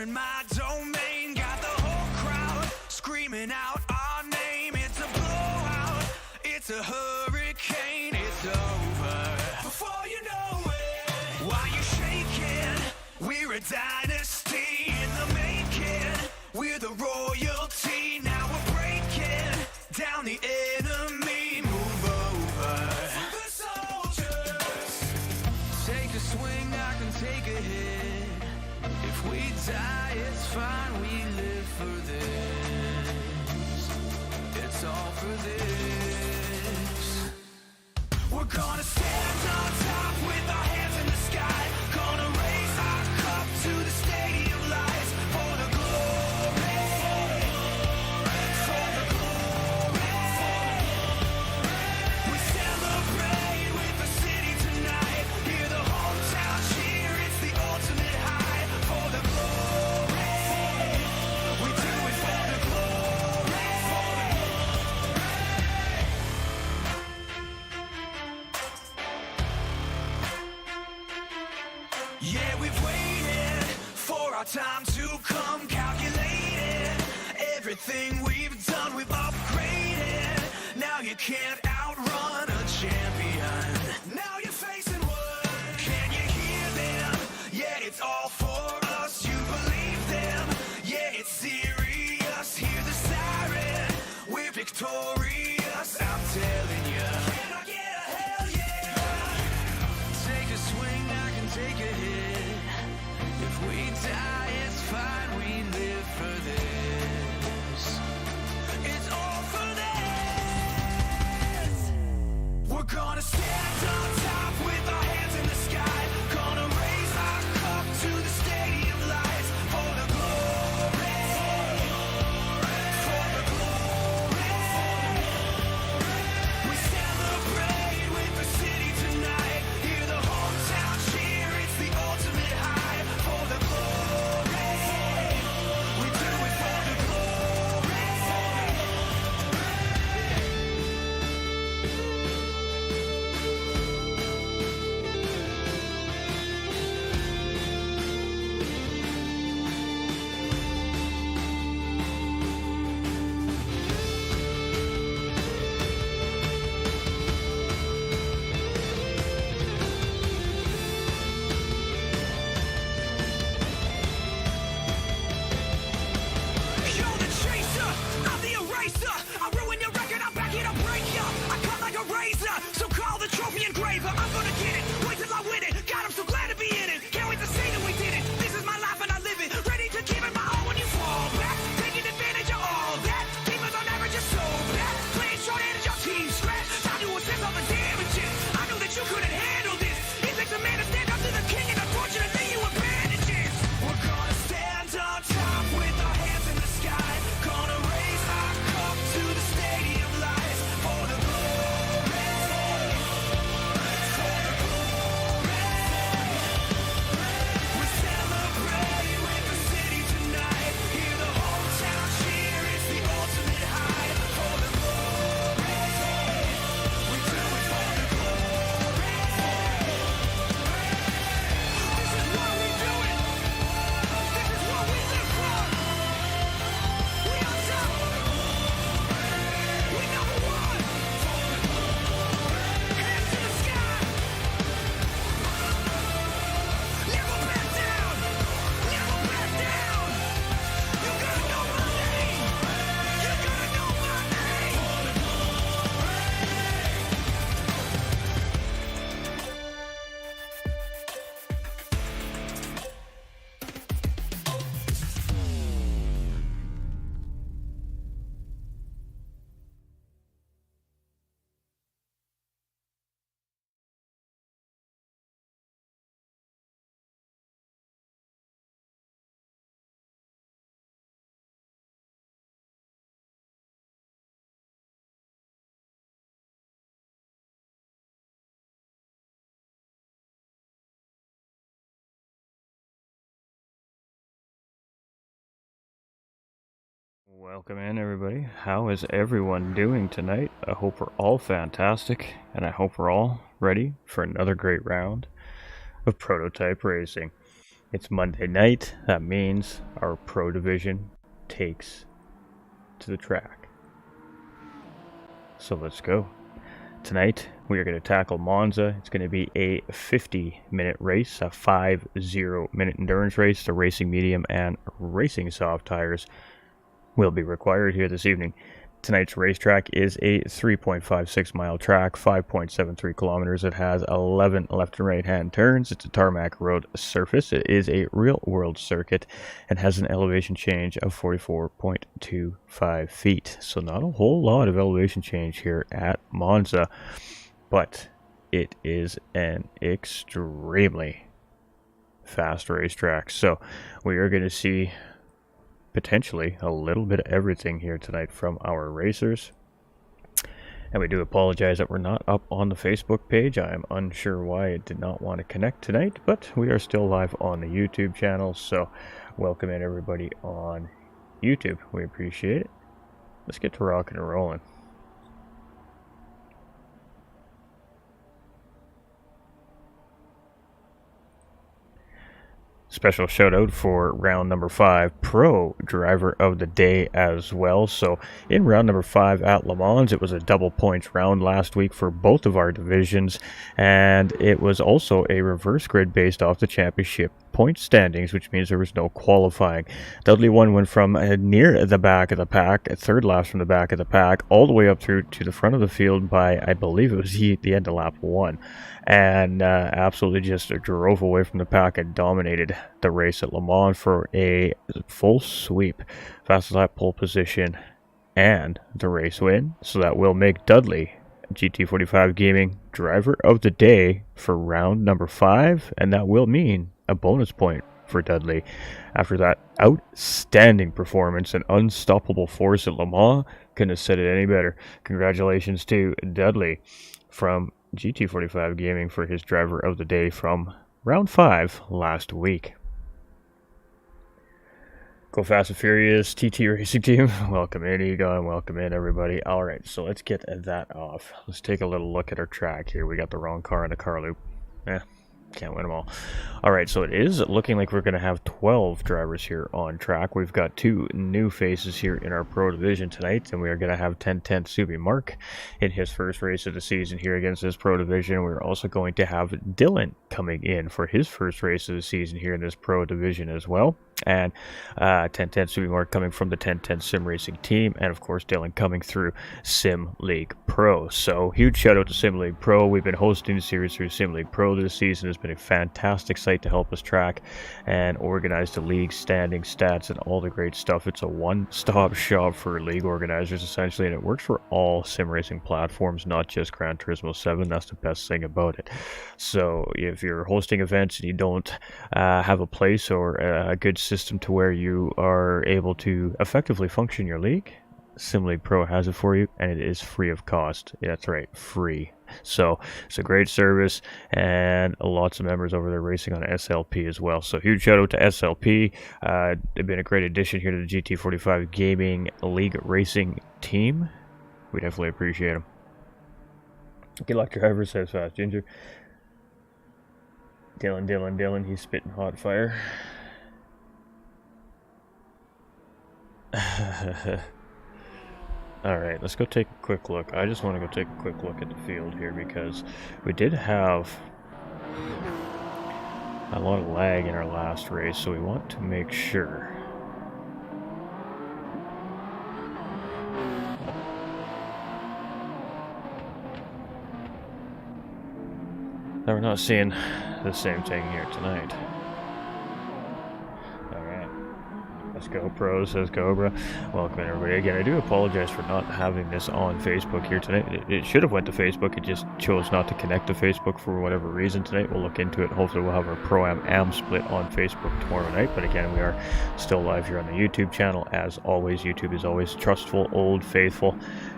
in my domain, got the whole crowd screaming out our name. It's a blowout, it's a hurricane, it's over before you know it. Why you shaking? We're a dynasty in the making. We're the royalty, now we're breaking down the enemy. Move over for the soldiers. Take a swing, I can take a hit. If we die, it's fine, we live for this. It's all for this. We're gonna stand on top with our hands in the sky. Gonna raise our cup to the stadium lights. For the glory, for the glory. We celebrate with the city tonight. Hear the hometown cheer, it's the ultimate high. For the glory, we do it for the glory. Yeah, we've waited for our time to come, calculated everything we've done, we've upgraded. Now you can't outrun a champion. Now you're facing one. Can you hear them? Yeah, it's all for us. You believe them? Yeah, it's serious. Hear the siren. We're victorious. I'm telling you. Can I get a hell yeah? Take a swing, I can take a hit. If we die, it's fine, we live for this. It's all for this. We're gonna stand on top with our hands in the sky. Gonna raise our cup to the stadium lights. For the glory, for the glory. We celebrate with the city tonight. Hear the hometown cheer, it's the ultimate high. For the glory, we do it for the glory. You're the chaser, I'm the eraser. I ruin your record, I back it, I break ya. I cut like a razor, so call the trophy engraver. I'm gonna get it, wait till I win it. God, I'm so glad to be in it. Can't wait to say that we did it. This is my life and I live it. Ready to give it my all when you fall back. Taking advantage of all that. Demons on average are so bad. Playing short and your team scratch. Time to assess all the damages. I knew that you couldn't handle this. It takes a man to stand up to the king, and unfortunately you were bandages. We're gonna stand on top with our hands in the sky. Gonna raise our cup to the stadium lights. For the glory, for the glory. We celebrate with the city tonight. Hear the hometown cheer, it's the ultimate high. For the glory, we do it for the glory. This is what we do it. This is what we live for. We on top. We number one. Hands to the sky. Never back down. Never back down. You gotta know my name. You gotta know my name. Welcome in, everybody. How is everyone doing tonight? I hope we're all fantastic, and I hope we're all ready for another great round of prototype racing. It's Monday night. That means our pro division takes to the track. So let's go. Tonight, we are going to tackle Monza. It's going to be a 50-minute race, a 50-minute endurance race. The racing medium and racing soft tires will be required here this evening. Tonight's racetrack is a 3.56 mile track, 5.73 kilometers. It has 11 left and right hand turns. It's a tarmac road surface. It is a real world circuit and has an elevation change of 44.25 feet. So not a whole lot of elevation change here at Monza, but it is an extremely fast racetrack. So we are going to see potentially a little bit of everything here tonight from our racers. And we do apologize that we're not up on the Facebook page. I am unsure why it did not want to connect tonight, but we are still live on the YouTube channel, so welcome in everybody on YouTube. We appreciate it. Let's get to rocking and rolling. Special shout out for round number 5, pro driver of the day as well. So in round number 5 at Le Mans, it was a double points round last week for both of our divisions, and it was also a reverse grid based off the championship point standings, which means there was no qualifying. Dudley went from near the back of the pack, third last from the back of the pack, all the way up through to the front of the field by, I believe it was the end of lap 1, and absolutely just drove away from the pack and dominated the race at Le Mans for a full sweep, fastest lap, pole position, and the race win. So that will make Dudley GT45 Gaming driver of the day for round number 5, and that will mean a bonus point for Dudley after that outstanding performance and unstoppable force at Le Mans. Couldn't have said it any better. Congratulations to Dudley from GT45 Gaming for his driver of the day from round 5 last week. Go Fast and Furious TT Racing Team, welcome in, Egon, and welcome in everybody. Alright, so let's get that off. Let's take a little look at our track here. We got the wrong car in the car loop. Can't win them all. Alright, so it is looking like we're going to have 12 drivers here on track. We've got 2 new faces here in our pro division tonight, and we are going to have 10 Tenths Simracing in his first race of the season here against this pro division. We're also going to have Dylan coming in for his first race of the season here in this pro division as well. And 10 Tenths Simracing coming from the 10 Tenths Simracing team, and of course Dylan coming through Sim League Pro. So huge shout out to Sim League Pro. We've been hosting the series through Sim League Pro this season. It's been a fantastic site to help us track and organize the league standing stats and all the great stuff. It's a one-stop shop for league organizers essentially, and it works for all sim racing platforms, not just Gran Turismo 7. That's the best thing about it. So if you're hosting events and you don't have a place or a good system to where you are able to effectively function your league, Sim League Pro has it for you, and it is free of cost. Yeah, that's right, free. So it's a great service, and lots of members over there racing on SLP as well. So huge shout out to SLP. They've been a great addition here to the GT45 Gaming League Racing team. We definitely appreciate them. Good luck, driver, says Fast Ginger. Dylan, he's spitting hot fire. Alright, let's go take a quick look. I just want to go take a quick look at the field here because we did have a lot of lag in our last race, so we want to make sure. That we're not seeing the same thing here tonight. Let's go, Pro, says Cobra. Welcome everybody. Again, I do apologize for not having this on Facebook here tonight. It should have went to Facebook. It just chose not to connect to Facebook for whatever reason tonight. We'll look into it. Hopefully we'll have our Pro-Am split on Facebook tomorrow night. But again, we are still live here on the YouTube channel. As always, YouTube is always trustful, old, faithful,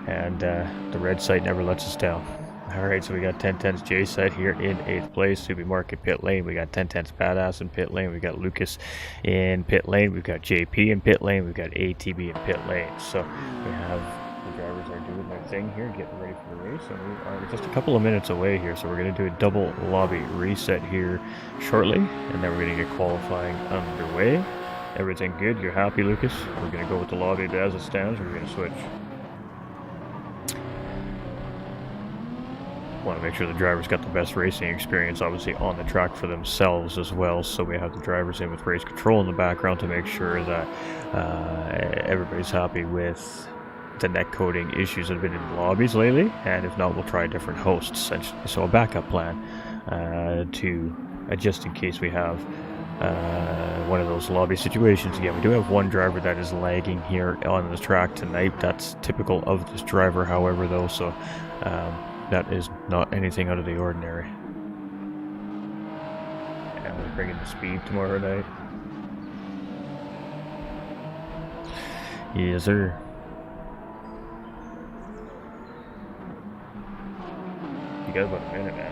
and the red site never lets us down. Alright, so we got 10 Tenths J side here in 8th place. Subi Market pit lane. We got 10 Tenths Badass in pit lane. We got Lucas in pit lane. We've got JP in pit lane. We've got ATB in pit lane. So we have The drivers are doing their thing here, getting ready for the race, and we are just a couple of minutes away here, so we're going to do a double lobby reset here shortly, and then we're going to get qualifying underway. Everything good? You're happy, Lucas? We're going to go with the lobby as it stands, or we're going to switch? Want to make sure the drivers got the best racing experience, obviously, on the track for themselves as well, so we have the drivers in with race control in the background to make sure that everybody's happy with the net coding issues that have been in the lobbies lately, and if not, we'll try a different host, essentially. So a backup plan to just in case we have one of those lobby situations again. We do have one driver that is lagging here on the track tonight. That's typical of this driver, however, though, so that is not anything out of the ordinary. And we're bringing the speed tomorrow night. Yes, sir. You got about a minute now.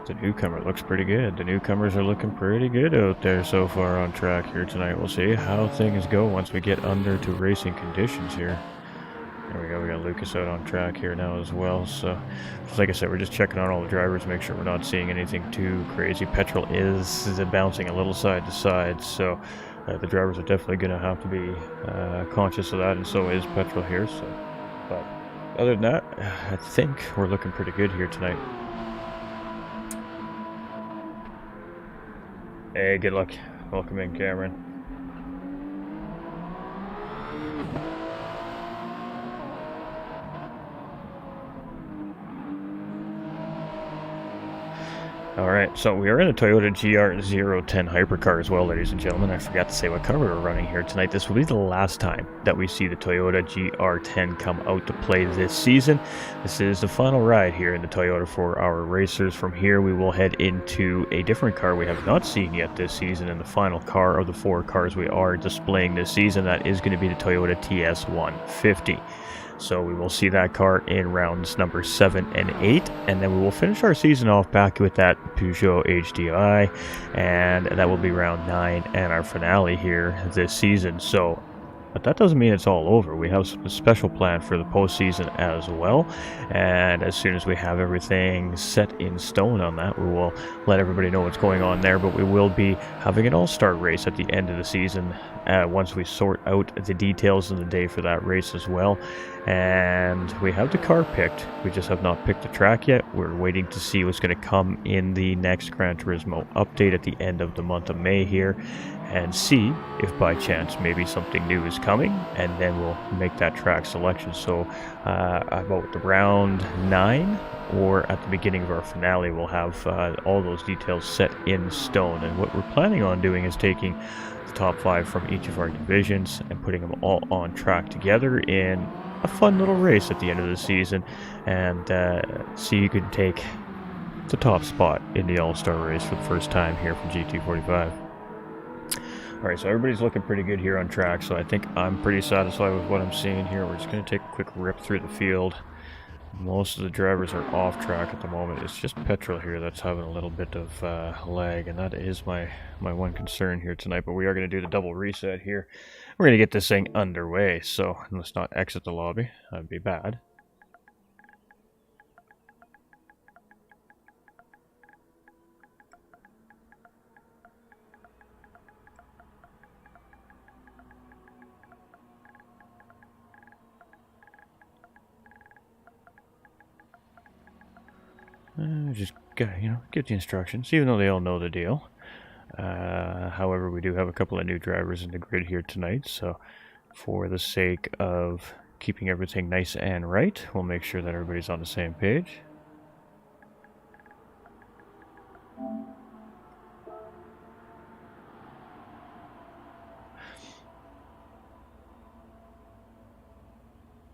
The newcomer looks pretty good. The newcomers are looking pretty good out there so far on track here tonight. We'll see how things go once we get under to racing conditions here. There we go. We got Lucas out on track here now as well. So, just like I said, we're just checking on all the drivers, make sure we're not seeing anything too crazy. Petrol is bouncing a little side to side, so the drivers are definitely going to have to be conscious of that, and so is Petrol here. So, but other than that, I think we're looking pretty good here tonight. Hey, good luck. Welcome in, Cameron. Alright, so we are in a Toyota GR010 hypercar as well, ladies and gentlemen. I forgot to say what car we were running here tonight. This will be the last time that we see the Toyota GR10 come out to play this season. This is the final ride here in the Toyota for our racers. From here, we will head into a different car we have not seen yet this season, and the final car of the 4 cars we are displaying this season, that is going to be the Toyota TS150. So we will see that car in rounds number 7 and 8, and then we will finish our season off back with that Peugeot HDI, and that will be round 9 and our finale here this season. So, but that doesn't mean it's all over. We have a special plan for the postseason as well, and as soon as we have everything set in stone on that, we will let everybody know what's going on there. But we will be having an all-star race at the end of the season once we sort out the details of the day for that race as well. And we have the car picked, we just have not picked the track yet. We're waiting to see what's going to come in the next Gran Turismo update at the end of the month of May here, and see if by chance maybe something new is coming, and then we'll make that track selection. So about the round 9 or at the beginning of our finale, we'll have all those details set in stone. And what we're planning on doing is taking the top 5 from each of our divisions and putting them all on track together in a fun little race at the end of the season, and see who can take the top spot in the all-star race for the first time here from GT45. Alright, so everybody's looking pretty good here on track, so I think I'm pretty satisfied with what I'm seeing here. We're just going to take a quick rip through the field. Most of the drivers are off track at the moment. It's just Petrol here that's having a little bit of lag, and that is my one concern here tonight. But we are going to do the double reset here. We're going to get this thing underway, so let's not exit the lobby. That'd be bad. Just get the instructions, even though they all know the deal. However, we do have a couple of new drivers in the grid here tonight, so for the sake of keeping everything nice and right, we'll make sure that everybody's on the same page.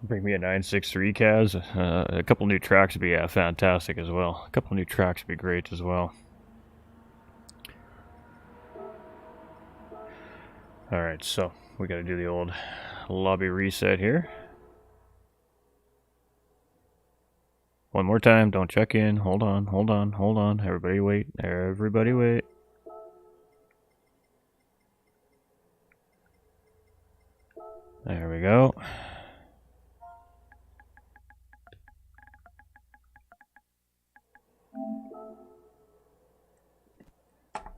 Bring me a 963 Kaz. A couple new tracks would be fantastic as well. A couple new tracks would be great as well. Alright, so We gotta do the old lobby reset here. One more time, don't check in. Hold on, hold on, hold on. Everybody wait, everybody wait. There we go.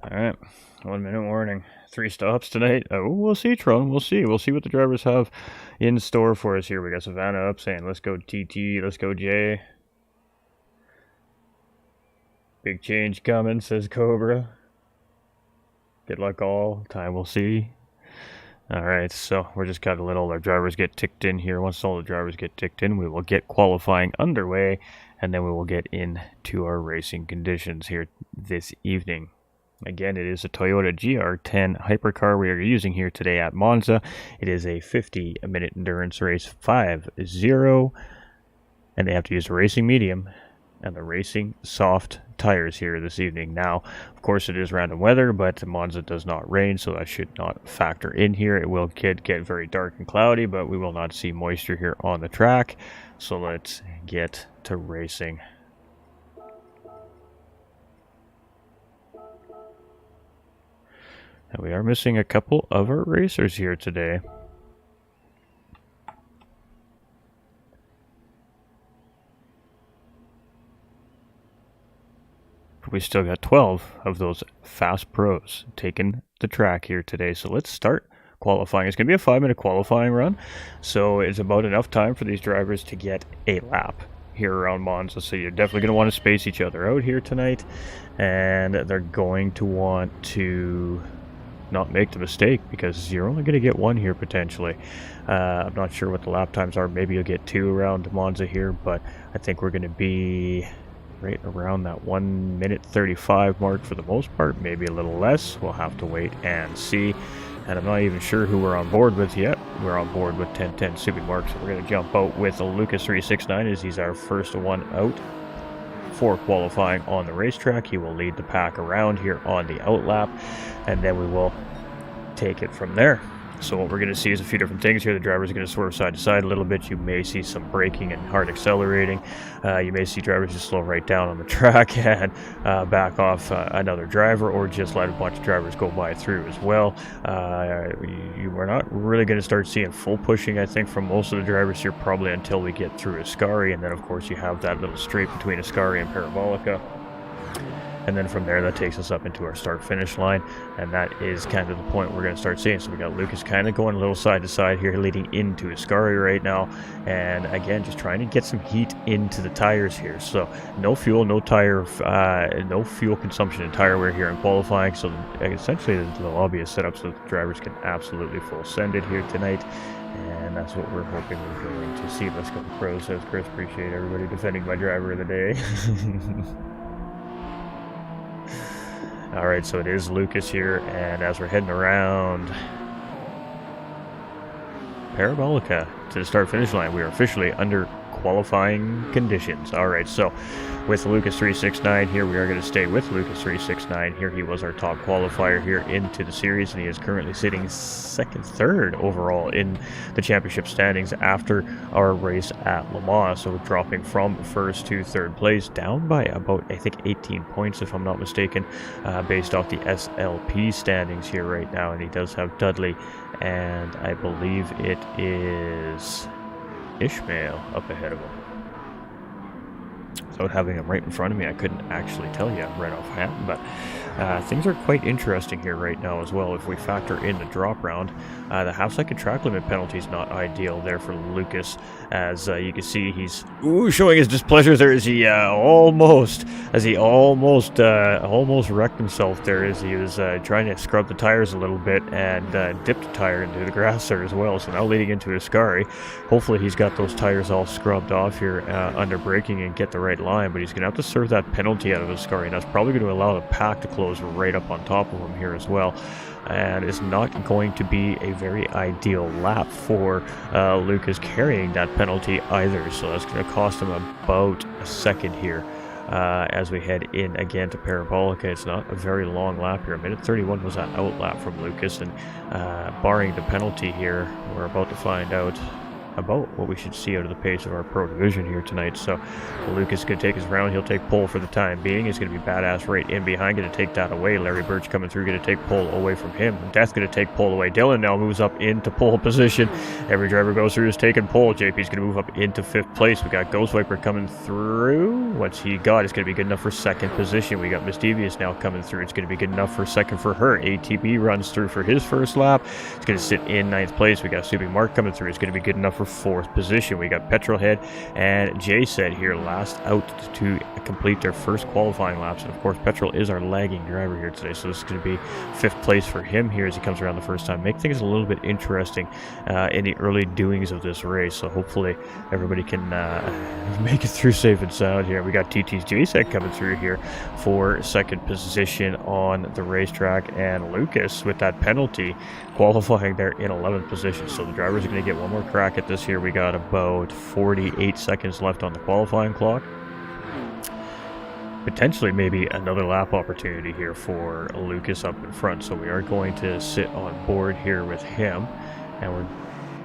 Alright, 1 minute warning. 3 stops tonight. Oh, we'll see, Tron. We'll see. We'll see what the drivers have in store for us here. We got Savannah up saying, let's go TT, let's go Jay. Big change coming, says Cobra. Good luck all. Time we'll see. Alright, so we're just gotta let all our drivers get ticked in here. Once all the drivers get ticked in, we will get qualifying underway, and then we will get into our racing conditions here this evening. Again, it is a Toyota GR10 hypercar we are using here today at Monza. It is a 50-minute endurance race, 5-0, and they have to use a racing medium and the racing soft tires here this evening. Now, of course, it is random weather, but Monza does not rain, so that should not factor in here. It will get very dark and cloudy, but we will not see moisture here on the track. So let's get to racing. And we are missing a couple of our racers here today. But we still got 12 of those fast pros taking the track here today. So let's start qualifying. It's going to be a 5-minute qualifying run. So it's about enough time for these drivers to get a lap here around Monza. So you're definitely going to want to space each other out here tonight. And they're going to want to not make the mistake, because you're only going to get one here potentially. I'm not sure what the lap times are. Maybe you'll get 2 around Monza here, but I think we're going to be right around that 1 minute 35 mark for the most part, maybe a little less. We'll have to wait and see. And I'm not even sure who we're on board with yet. We're on board with 10 Tenths Simracing, so we're going to jump out with Lucas369 as he's our first one out for qualifying on the racetrack. He will lead the pack around here on the outlap, and then we will take it from there. So what we're going to see is a few different things here. The drivers are going to swerve side to side a little bit. You may see some braking and hard accelerating. You may see drivers just slow right down on the track and back off another driver, or just let a bunch of drivers go by through as well. We're not really going to start seeing full pushing, I think, from most of the drivers here, probably until we get through Ascari, and then of course you have that little straight between Ascari and Parabolica. And then from there, that takes us up into our start-finish line, and that is kind of the point we're going to start seeing. So we got Lucas kind of going a little side to side here, leading into Ascari right now, and again, just trying to get some heat into the tires here. So no fuel, no fuel consumption in tire wear here in qualifying. So essentially, the lobby is set up so the drivers can absolutely full send it here tonight. And that's what we're hoping we're going to see. Let's go pros, says Chris. Appreciate everybody defending my driver of the day. Alright, so it is Lucas here, and as we're heading around Parabolica to the start-finish line, we are officially under qualifying conditions. Alright, so with Lucas369 here, we are going to stay with Lucas369 here. He was our top qualifier here into the series, and he is currently sitting third overall in the championship standings after our race at Le Mans. So we're dropping from first to third place, down by about, I think, 18 points if I'm not mistaken, based off the SLP standings here right now. And he does have Dudley, and I believe it is Ishmael up ahead of him. Without having him right in front of me, I couldn't actually tell you right offhand, but things are quite interesting here right now as well. If we factor in the drop round, the half-second track limit penalty is not ideal there for Lucas, as you can see he's showing his displeasure there as he almost wrecked himself there as he was trying to scrub the tires a little bit and dipped a tire into the grass there as well. So now leading into Ascari, hopefully he's got those tires all scrubbed off here under braking and get the right line, but he's going to have to serve that penalty out of Ascari, and that's probably going to allow the pack to close right up on top of him here as well. And it's not going to be a very ideal lap for Lucas carrying that penalty either, so that's going to cost him about a second here as we head in again to Parabolica. It's not a very long lap here. A minute 31 was that out lap from Lucas, and barring the penalty here, we're about to find out about what we should see out of the pace of our Pro Division here tonight. So Lucas is going to take his round. He'll take pole for the time being. He's going to be badass right in behind, going to take that away. Larry Birch coming through, going to take pole away from him. Death going to take pole away. Dylan now moves up into pole position. Every driver goes through is taking pole. JP's going to move up into 5th place. We got Ghost Viper coming through. What's he got? It's going to be good enough for 2nd position. We got Miss Devious now coming through. It's going to be good enough for 2nd for her. ATB runs through for his first lap. It's going to sit in 9th place. We got Subi Mark coming through. It's going to be good enough for 4th position. We got Petrolhead and Jay said here last out to complete their first qualifying laps, and of course Petrol is our lagging driver here today, so this is going to be 5th place for him here as he comes around the first time. Make things a little bit interesting in the early doings of this race, so hopefully everybody can make it through safe and sound here. We got TT's JSEC coming through here for 2nd position on the racetrack, and Lucas with that penalty qualifying there in 11th position, so the drivers are going to get one more crack at this here. We got about 48 seconds left on the qualifying clock. Potentially maybe another lap opportunity here for Lucas up in front, so we are going to sit on board here with him, and we're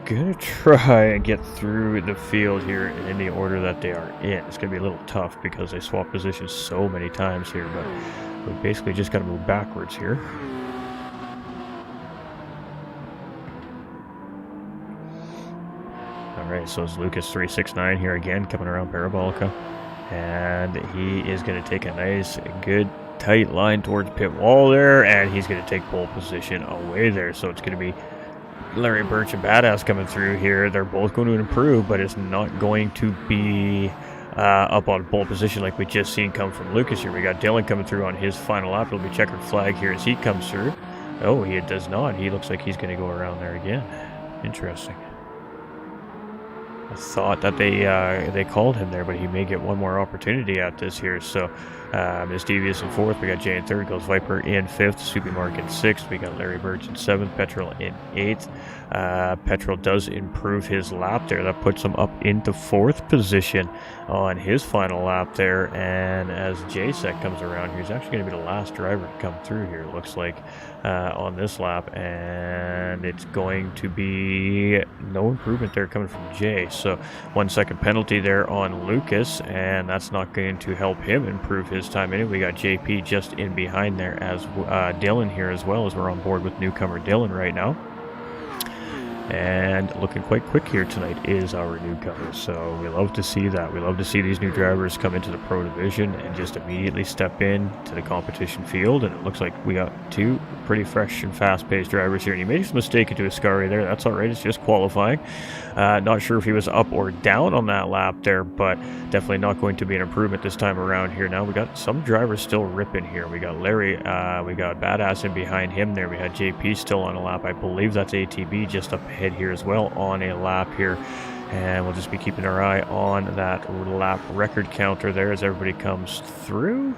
going to try and get through the field here in the order that they are in. It's going to be a little tough because they swap positions so many times here, but we basically just got to move backwards here. Alright, so it's Lucas 369 here again, coming around Parabolica. And he is going to take a nice, good, tight line towards pit wall there, and he's going to take pole position away there. So it's going to be Larry Birch and Badass coming through here. They're both going to improve, but it's not going to be up on pole position like we just seen come from Lucas here. We got Dylan coming through on his final lap. It'll be checkered flag here as he comes through. Oh, he does not. He looks like he's going to go around there again. Interesting. I thought that they called him there, but he may get one more opportunity at this here. So Miss Devious in 4th, we got Jay in 3rd, goes Viper in 5th, Subi Mark in 6th, we got Larry Birch in 7th, Petrol in 8th. Petrol does improve his lap there. That puts him up into 4th position on his final lap there. And as JSEC comes around, he's actually going to be the last driver to come through here, it looks like, on this lap. And it's going to be no improvement there coming from Jay. So 1 second penalty there on Lucas, and that's not going to help him improve his time. Anyway, we got JP just in behind there as Dylan here as well, as we're on board with newcomer Dylan right now. And looking quite quick here tonight is our newcomer, so we love to see that. We love to see these new drivers come into the Pro Division and just immediately step in to the competition field, and it looks like we got 2 pretty fresh and fast-paced drivers here. And he made a mistake into Ascari there. That's all right. It's just qualifying. Not sure if he was up or down on that lap there, but definitely not going to be an improvement this time around here. Now we got some drivers still ripping here. We got Larry, we got Badass in behind him there. We had JP still on a lap. I believe that's ATB just up ahead here as well on a lap here. And we'll just be keeping our eye on that lap record counter there as everybody comes through.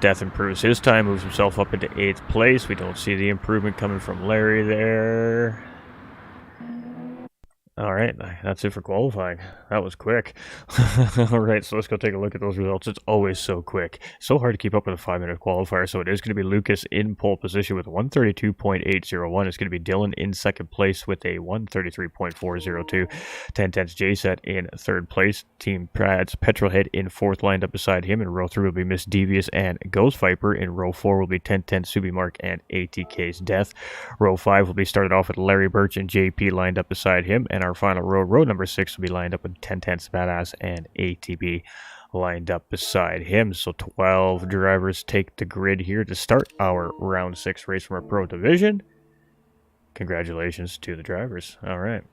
Death improves his time, moves himself up into 8th place. We don't see the improvement coming from Larry there. Alright, that's it for qualifying. That was quick. Alright, so let's go take a look at those results. It's always so quick. So hard to keep up with a 5-minute qualifier. So it is going to be Lucas in pole position with 132.801. It's going to be Dylan in 2nd place with a 133.402. Ten Tenths JSET in 3rd place. Team Prad's Petrolhead in 4th, lined up beside him. In row 3 will be Miss Devious and Ghost Viper. In row 4 will be Ten Tenths Subi Mark and ATK's Death. Row 5 will be started off with Larry Birch and JP lined up beside him. And our final row number 6 will be lined up with 10 Tenths Badass and ATB lined up beside him. So 12 drivers take the grid here to start our round 6 race from our Pro Division. Congratulations to the drivers. All right.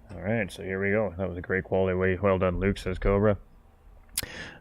Alright, so here we go. That was a great quality way. Well done, Luke, says Cobra.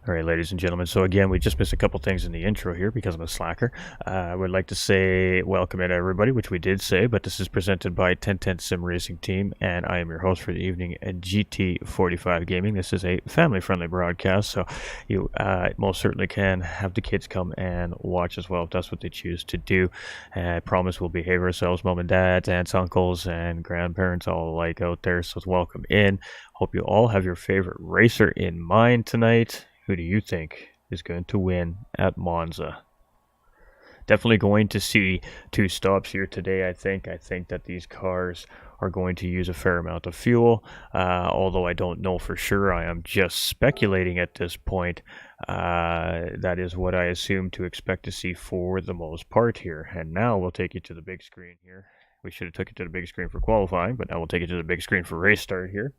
All right, ladies and gentlemen. So again, we just missed a couple things in the intro here because I'm a slacker. I would like to say welcome in everybody, which we did say, but this is presented by Ten Tenths Simracing team, and I am your host for the evening at GT45 Gaming. This is a family-friendly broadcast, so you most certainly can have the kids come and watch as well if that's what they choose to do. I promise we'll behave ourselves, mom and dads, aunts, uncles, and grandparents all alike out there. So welcome in. Hope you all have your favorite racer in mind tonight. Who do you think is going to win at Monza? Definitely going to see two stops here today, I think. I think that these cars are going to use a fair amount of fuel, although I don't know for sure. I am just speculating at this point. That is what I assume to expect to see for the most part here. And now we'll take you to the big screen here. We should have took it to the big screen for qualifying, but now we'll take it to the big screen for race start here.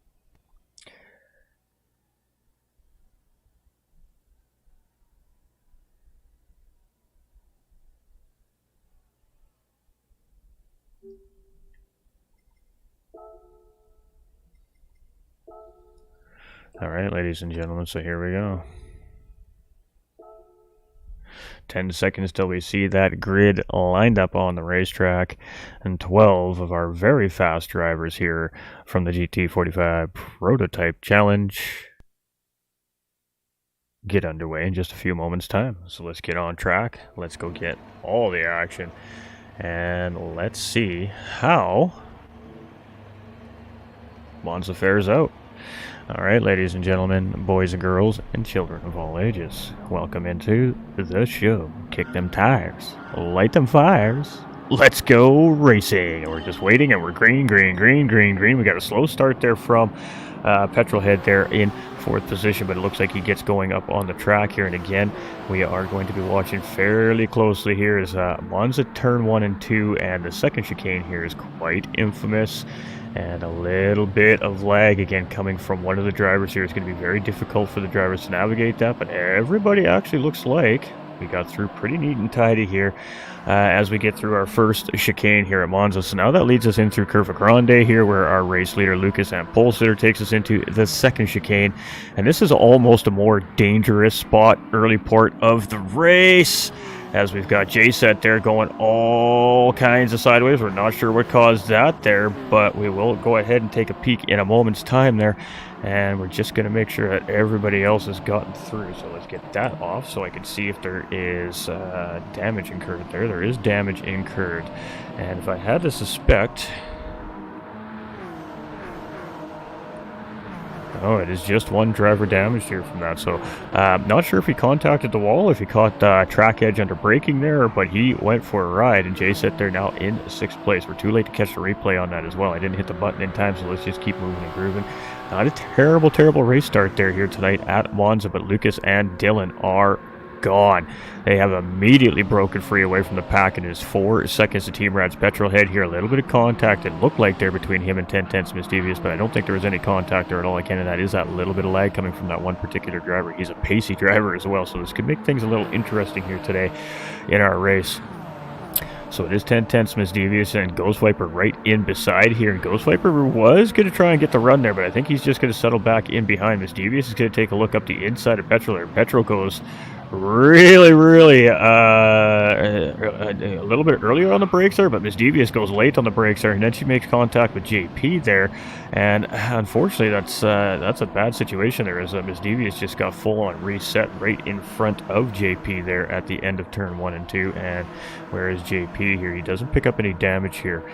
All right, ladies and gentlemen, so here we go. 10 seconds till we see that grid lined up on the racetrack, and 12 of our very fast drivers here from the GT45 Prototype Challenge get underway in just a few moments' time. So let's get on track. Let's go get all the action, and let's see how Monza fares out. All right, ladies and gentlemen, boys and girls, and children of all ages, welcome into the show. Kick them tires, light them fires, let's go racing. We're just waiting, and we're green. We got a slow start there from Petrolhead there in fourth position, but it looks like he gets going up on the track here. And again, we are going to be watching fairly closely here as Monza turn 1 and 2, and the second chicane here is quite infamous. And a little bit of lag again coming from one of the drivers here. It's going to be very difficult for the drivers to navigate that, but everybody actually looks like we got through pretty neat and tidy here as we get through our first chicane here at Monza. So now that leads us in through Curva Grande here, where our race leader Lucas and Polsitter takes us into the second chicane. And this is almost a more dangerous spot early part of the race, as we've got J-Set there going all kinds of sideways. We're not sure what caused that there, but we will go ahead and take a peek in a moment's time there. And we're just going to make sure that everybody else has gotten through. So let's get that off so I can see if there is damage incurred there. There is damage incurred. And if I had to suspect... Oh, it is just one driver damaged here from that. So, not sure if he contacted the wall, if he caught track edge under braking there, but he went for a ride, and J-Set there now in 6th place. We're too late to catch the replay on that as well. I didn't hit the button in time, so let's just keep moving and grooving. Not a terrible race start there here tonight at Monza, but Lucas and Dylan are gone. They have immediately broken free away from the pack, and it is 4 seconds to Team Rad's Petrolhead here. A little bit of contact, it looked like there between him and Ten Tenths Misdevious, but I don't think there was any contact there at all. Again, and that is that little bit of lag coming from that one particular driver. He's a pacey driver as well, so this could make things a little interesting here today in our race. So it is Ten Tenths Misdevious and Ghost Viper right in beside here. And Ghost Viper was going to try and get the run there, but I think he's just going to settle back in behind. Misdevious is going to take a look up the inside of Petrol there. Petrol goes really a little bit earlier on the brakes there, but Misdevious goes late on the brakes there, and then she makes contact with JP there, and unfortunately that's a bad situation there, as Misdevious just got full on reset right in front of JP there at the end of turn 1 and 2, and whereas JP here, he doesn't pick up any damage here.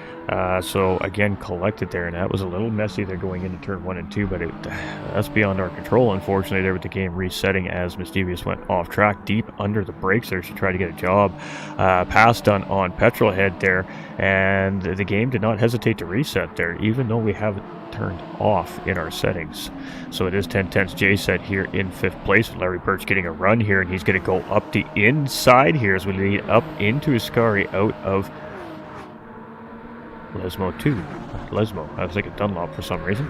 So again, collected there, and that was a little messy there going into turn 1 and 2, but that's beyond our control, unfortunately, there with the game resetting as Misdevious went off track deep under the brakes there. She tried to get a job pass done on Petrolhead there, and the game did not hesitate to reset there, even though we have it turned off in our settings. So it is 10 tenths J-Set here in 5th place, with Larry Birch getting a run here, and he's going to go up the inside here as we lead up into Ascari out of Lesmo 2. Lesmo. I was thinking Dunlop for some reason.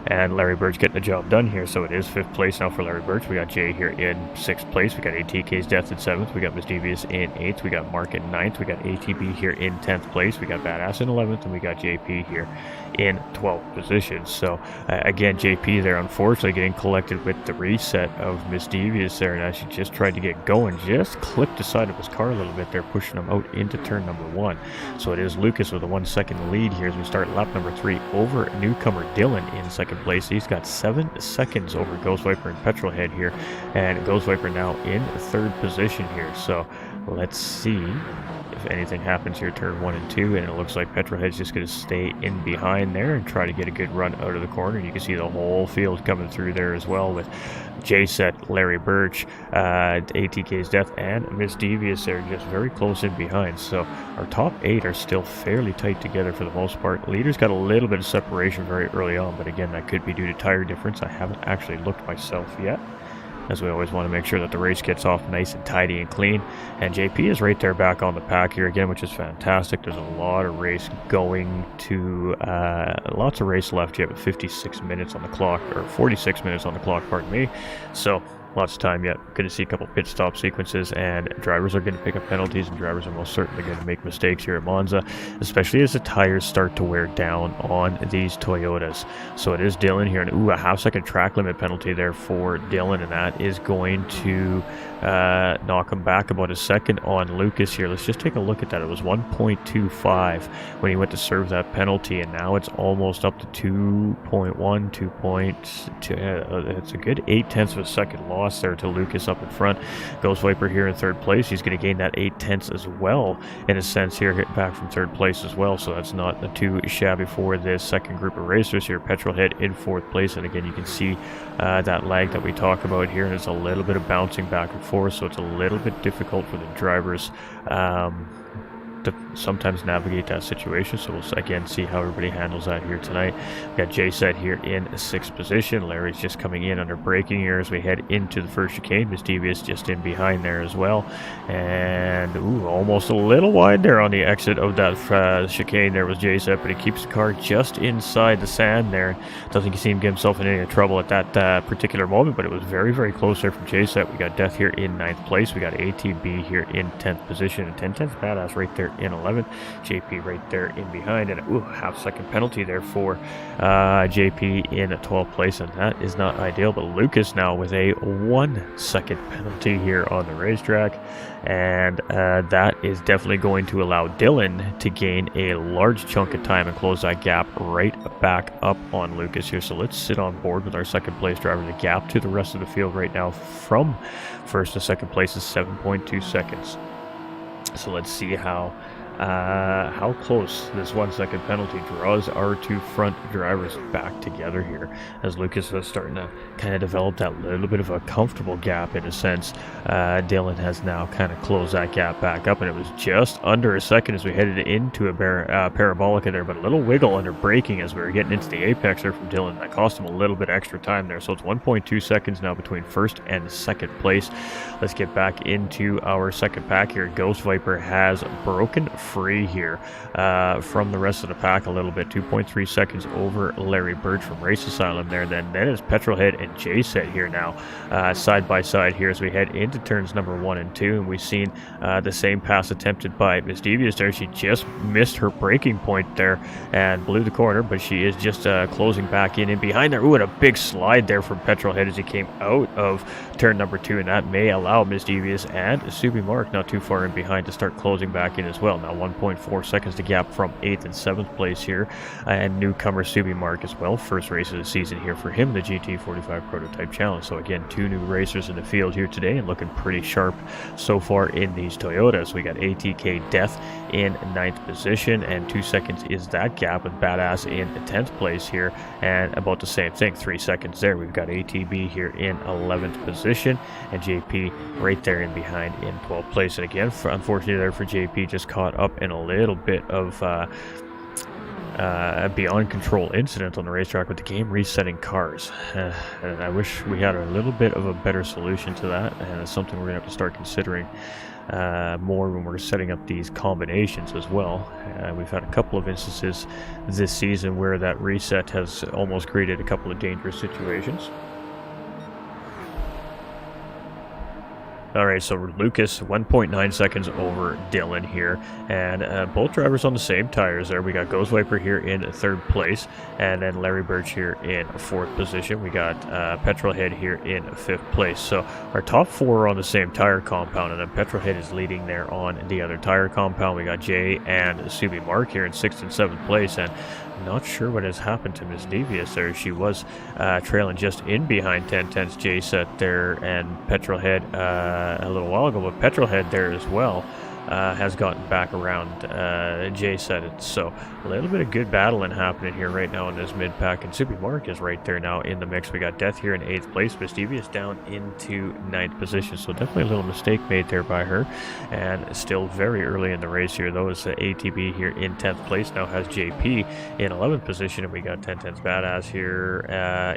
and Larry Birch getting the job done here. So it is 5th place now for Larry Birch. We got Jay here in 6th place. We got ATK's Death in 7th. We got Miss Devious in 8th. We got Mark in 9th. We got ATB here in 10th place. We got Badass in 11th, and we got JP here in 12th position. So again, JP there unfortunately getting collected with the reset of Miss Devious there, and as she just tried to get going, just clipped the side of his car a little bit there, pushing him out into turn number 1. So it is Lucas with a 1 second lead here as we start lap number 3 over newcomer Dylan in 2nd place. He's got 7 seconds over Ghost Viper and Petrolhead here, and Ghost Viper now in 3rd position here. So let's see if anything happens here, turn 1 and 2, and it looks like Petrolhead's just going to stay in behind there and try to get a good run out of the corner. You can see the whole field coming through there as well, with J-Set, Larry Birch, ATK's Death, and Miss Devious there just very close in behind. So our top 8 are still fairly tight together for the most part. Leader's got a little bit of separation very early on, but again, that could be due to tire difference. I haven't actually looked myself yet, as we always want to make sure that the race gets off nice and tidy and clean. And JP is right there back on the pack here again, which is fantastic. There's a lot of race going to, lots of race left yet with 56 minutes on the clock, or 46 minutes on the clock, pardon me. So lots of time yet. Going to see a couple pit stop sequences, and drivers are going to pick up penalties, and drivers are most certainly going to make mistakes here at Monza, especially as the tires start to wear down on these Toyotas. So it is Dylan here, and ooh, a half-second track limit penalty there for Dylan, and that is going to knock him back about a second on Lucas here. Let's just take a look at that. It was 1.25 when he went to serve that penalty, and now it's almost up to 2.1, 2.2. It's a good 0.8 of a second loss there to Lucas up in front. Ghost Viper here in 3rd place. He's going to gain that 0.8 as well, in a sense here, hit back from 3rd place as well. So that's not too shabby for this second group of racers here. Petrolhead in 4th place, and again, you can see that lag that we talk about here, and it's a little bit of bouncing back and forth, so it's a little bit difficult for the drivers to sometimes navigate that situation. So we'll again see how everybody handles that here tonight. We got J-Set here in 6th position. Larry's just coming in under braking here as we head into the first chicane. Miss Devious just in behind there as well, and ooh, almost a little wide there on the exit of that chicane. There was J-Set, but he keeps the car just inside the sand there. Doesn't seem to get himself in any trouble at that particular moment, but it was very, very close there from J-Set. We got Death here in 9th place. We got ATB here in 10th position, and 10 Tenths Badass right there in 11th. JP right there in behind, and ooh, half-second penalty there for JP in 12th place, and that is not ideal. But Lucas now with a 1 second penalty here on the racetrack, and that is definitely going to allow Dylan to gain a large chunk of time and close that gap right back up on Lucas here. So let's sit on board with our 2nd place driver. The gap to the rest of the field right now from 1st to 2nd place is 7.2 seconds. So let's see how close this 1 second penalty draws our 2 front drivers back together here, as Lucas is starting to kind of develop that little bit of a comfortable gap in a sense. Dylan has now kind of closed that gap back up, and it was just under a second as we headed into a parabolica there, but a little wiggle under braking as we were getting into the apex there from Dylan. That cost him a little bit extra time there, so it's 1.2 seconds now between 1st and 2nd place. Let's get back into our 2nd pack here. Ghost Viper has broken free here from the rest of the pack a little bit, 2.3 seconds over Larry Birch from Race Asylum there. Then it's Petrolhead and J-Set here now side by side here as we head into turns number 1 and 2, and we've seen the same pass attempted by Miss Devious there. She just missed her braking point there and blew the corner, but she is just closing back in behind there. Ooh, and a big slide there from Petrolhead as he came out of turn number 2, and that may allow Miss Devious and Subi Mark not too far in behind to start closing back in as well. Now 1.4 seconds to gap from 8th and 7th place here, and newcomer Subi Mark as well. First race of the season here for him, the GT45 Prototype Challenge. So again, 2 new racers in the field here today, and looking pretty sharp so far in these Toyotas. We got ATK Death in 9th position, and 2 seconds is that gap, with Badass in 10th place here, and about the same thing, 3 seconds there. We've got ATB here in 11th position, and JP right there in behind in 12th place. And again, unfortunately there for JP, just caught up in a little bit of beyond control incident on the racetrack with the game resetting cars. And I wish we had a little bit of a better solution to that, and it's something we're going to have to start considering more when we're setting up these combinations as well. We've had a couple of instances this season where that reset has almost created a couple of dangerous situations. Alright, so Lucas 1.9 seconds over Dylan here, and both drivers on the same tires there. We got Ghost Viper here in 3rd place, and then Larry Birch here in 4th position. We got Petrolhead here in 5th place. So our top 4 are on the same tire compound, and then Petrolhead is leading there on the other tire compound. We got Jay and Subi Mark here in 6th and 7th place, and not sure what has happened to Miss Devious there. She was trailing just in behind 10 Tenths J set there and Petrolhead a little while ago, but Petrolhead there as well has gotten back around J set. So a little bit of good battling happening here right now in this mid pack, and Subi Mark is right there now in the mix. We got Death here in 8th place, Miss Devious down into 9th position, so definitely a little mistake made there by her, and still very early in the race here though. Is ATB here in 10th place, now has JP in 11th position, and we got 10 Tenths Badass here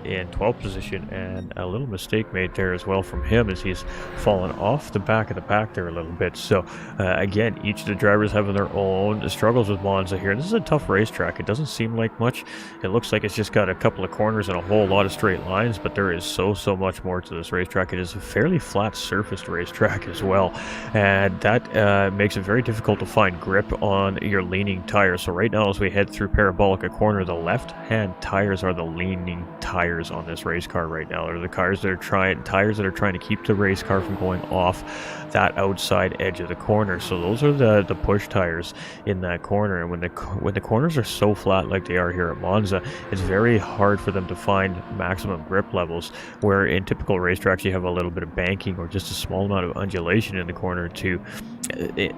in 12th position, and a little mistake made there as well from him as he's fallen off the back of the pack there a little bit. So again, each of the drivers having their own struggles with Monza here. This is a tough racetrack. It doesn't seem like much. It looks like it's just got a couple of corners and a whole lot of straight lines, but there is so much more to this racetrack. It is a fairly flat surfaced racetrack as well, and that makes it very difficult to find grip on your leaning tires. So right now as we head through Parabolica Corner, the left hand tires are the leaning tires on this race car right now. They're the tires that are trying to keep the race car from going off that outside edge of the corner. So those are the push tires in that corner, and when the corners are so flat like they are here at Monza, it's very hard for them to find maximum grip levels, where in typical racetracks you have a little bit of banking or just a small amount of undulation in the corner to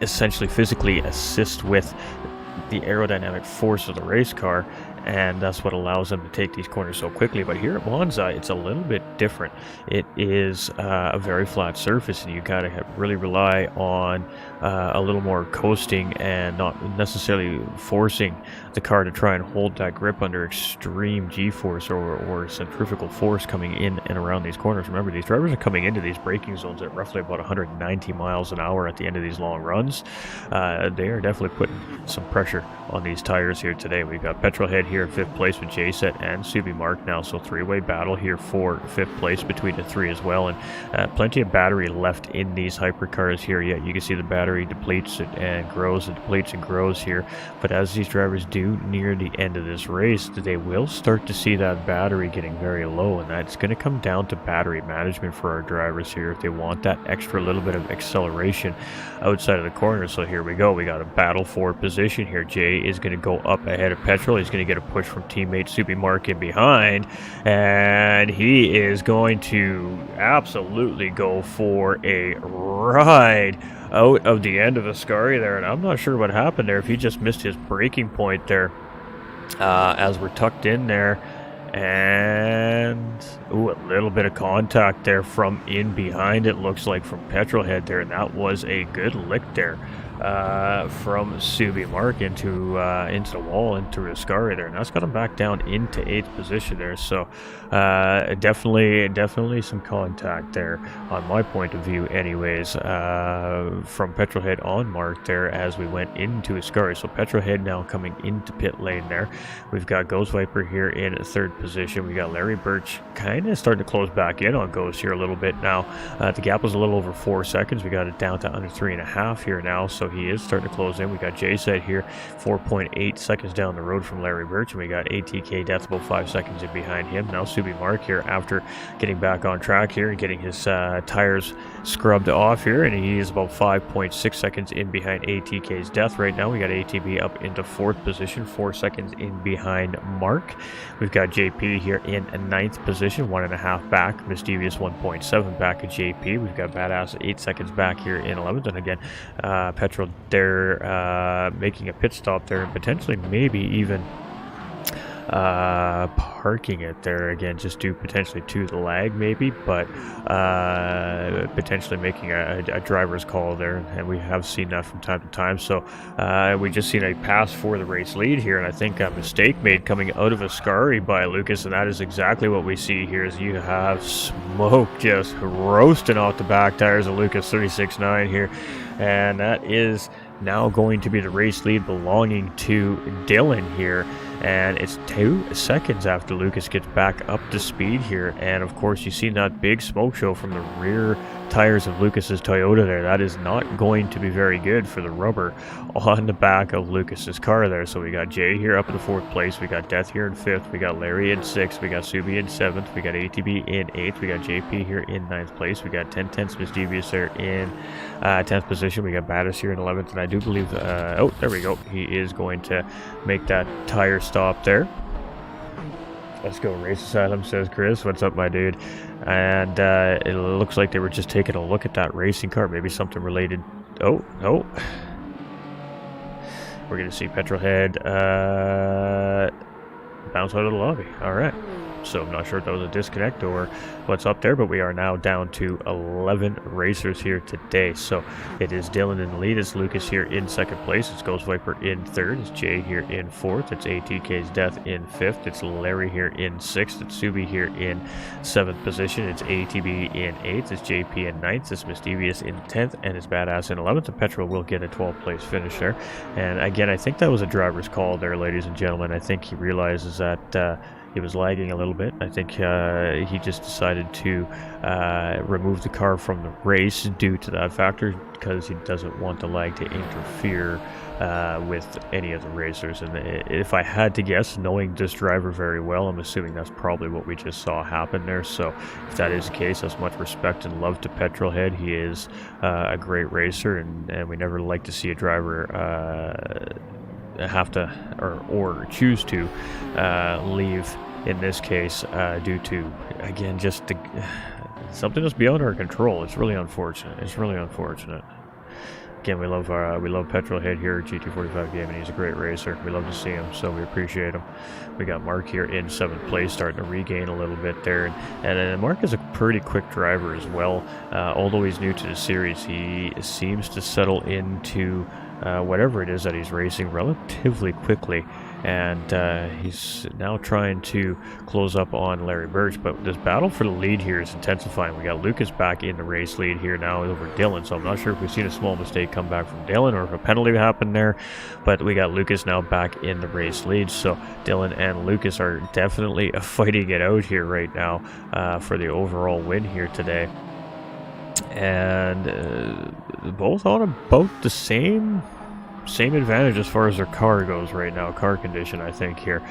essentially physically assist with the aerodynamic force of the race car, and that's what allows them to take these corners so quickly. But here at Monza, it's a little bit different. It is a very flat surface, and you gotta really rely on a little more coasting and not necessarily forcing the car to try and hold that grip under extreme G-force or centrifugal force coming in and around these corners. Remember, these drivers are coming into these braking zones at roughly about 190 miles an hour at the end of these long runs. They are definitely putting some pressure on these tires here today. We've got Petrolhead here in 5th place with J-Set and Subi Mark now, so three-way battle here for 5th place between the three as well, and plenty of battery left in these hypercars here yet. You can see the battery depletes and grows and depletes and grows here, but as these drivers do near the end of this race, they will start to see that battery getting very low, and that's going to come down to battery management for our drivers here if they want that extra little bit of acceleration outside of the corner. So here we go, we got a battle for position here. Jay is going to go up ahead of Petrol. He's going to get a push from teammate Subi Mark in behind, and he is going to absolutely go for a ride out of the end of the Ascari there, and I'm not sure what happened there, if he just missed his braking point there as we're tucked in there, and a little bit of contact there from in behind, it looks like, from Petrolhead there, and that was a good lick there from Subi Mark into the wall, into Ascari there, and that's got him back down into 8th position there. So definitely some contact there on my point of view anyways, from Petrolhead on Mark there as we went into Ascari. So Petrolhead now coming into pit lane there. We've got Ghost Viper here in 3rd position. We got Larry Birch kind of starting to close back in on Ghost here a little bit now. The gap was a little over 4 seconds. We got it down to under 3.5 here now, so he is starting to close in. We got J-Set here 4.8 seconds down the road from Larry Birch, and we got ATK Death about 5 seconds in behind him. Now Subi Mark here after getting back on track here and getting his tires scrubbed off here, and he is about 5.6 seconds in behind ATK's Death right now. We got ATB up into 4th position, 4 seconds in behind Mark. We've got JP here in 9th position, 1.5 back. Mischievous 1.7 back at JP. We've got Badass 8 seconds back here in 11th, and again Petrol there making a pit stop there, and potentially maybe even parking it there again, just due potentially to the lag maybe, but potentially making a driver's call there, and we have seen that from time to time. So we just seen a pass for the race lead here, and I think a mistake made coming out of Ascari by Lucas, and that is exactly what we see here. Is you have smoke just roasting off the back tires of Lucas 36.9 here, and that is now going to be the race lead belonging to Dylan here, and it's 2 seconds after Lucas gets back up to speed here. And of course, you see that big smoke show from the rear tires of Lucas's Toyota there. That is not going to be very good for the rubber on the back of Lucas's car there. So we got Jay here up in the 4th place, we got Death here in 5th, we got Larry in 6th, we got Subi in 7th, we got ATB in 8th, we got JP here in 9th place, we got 10 Tenths Misdevious there in 10th position, we got Battis here in 11th, and I do believe oh, there we go, he is going to make that tire stop there. Let's go Race Asylum, says Chris. What's up, my dude? And it looks like they were just taking a look at that racing car, maybe something related. Oh, no. We're going to see Petrolhead bounce out of the lobby. All right. So I'm not sure if that was a disconnect or what's up there, but we are now down to 11 racers here today. So it is Dylan in the lead, it's Lucas here in 2nd place, it's Ghost Viper in 3rd, it's Jay here in 4th, it's ATK's Death in 5th, it's Larry here in 6th, it's Subi here in 7th position, it's ATB in 8th, it's JP in 9th, it's Misdevious in 10th, and it's Badass in 11th. And Petrol will get a 12th place finish there. And again, I think that was a driver's call there, ladies and gentlemen. I think he realizes that he was lagging a little bit. I think he just decided to remove the car from the race due to that factor, because he doesn't want the lag to interfere with any of the racers. And if I had to guess, knowing this driver very well, I'm assuming that's probably what we just saw happen there. So if that is the case, that's much respect and love to Petrolhead. He is a great racer, and we never like to see a driver have to or choose to leave, in this case, due to, again, just something that's beyond our control. It's really unfortunate. It's really unfortunate. Again, we love Petrolhead here at GT45 Gaming. He's a great racer. We love to see him, so we appreciate him. We got Mark here in 7th place, starting to regain a little bit there. And Mark is a pretty quick driver as well. Although he's new to the series, he seems to settle into whatever it is that he's racing relatively quickly. And he's now trying to close up on Larry Birch, but this battle for the lead here is intensifying. We got Lucas back in the race lead here now over Dylan, so I'm not sure if we've seen a small mistake come back from Dylan or if a penalty happened there, but we got Lucas now back in the race lead. So Dylan and Lucas are definitely fighting it out here right now for the overall win here today. And both on about the same advantage as far as their car goes right now, car condition, I think, here.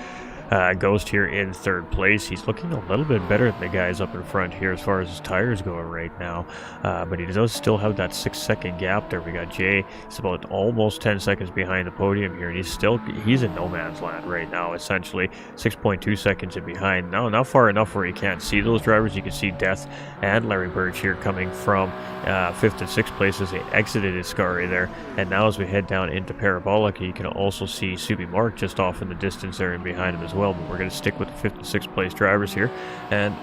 Ghost here in 3rd place. He's looking a little bit better than the guys up in front here as far as his tires go right now, but he does still have that 6-second gap there. We got Jay. He's about almost 10 seconds behind the podium here, and he's in no man's land right now, essentially 6.2 seconds in behind. Now, not far enough where you can't see those drivers. You can see Death and Larry Birch here coming from 5th and 6th places. They exited Ascari there, and now as we head down into Parabolica, you can also see Subi Mark just off in the distance there and behind him as well. But we're going to stick with the 5th and 6th place drivers here, and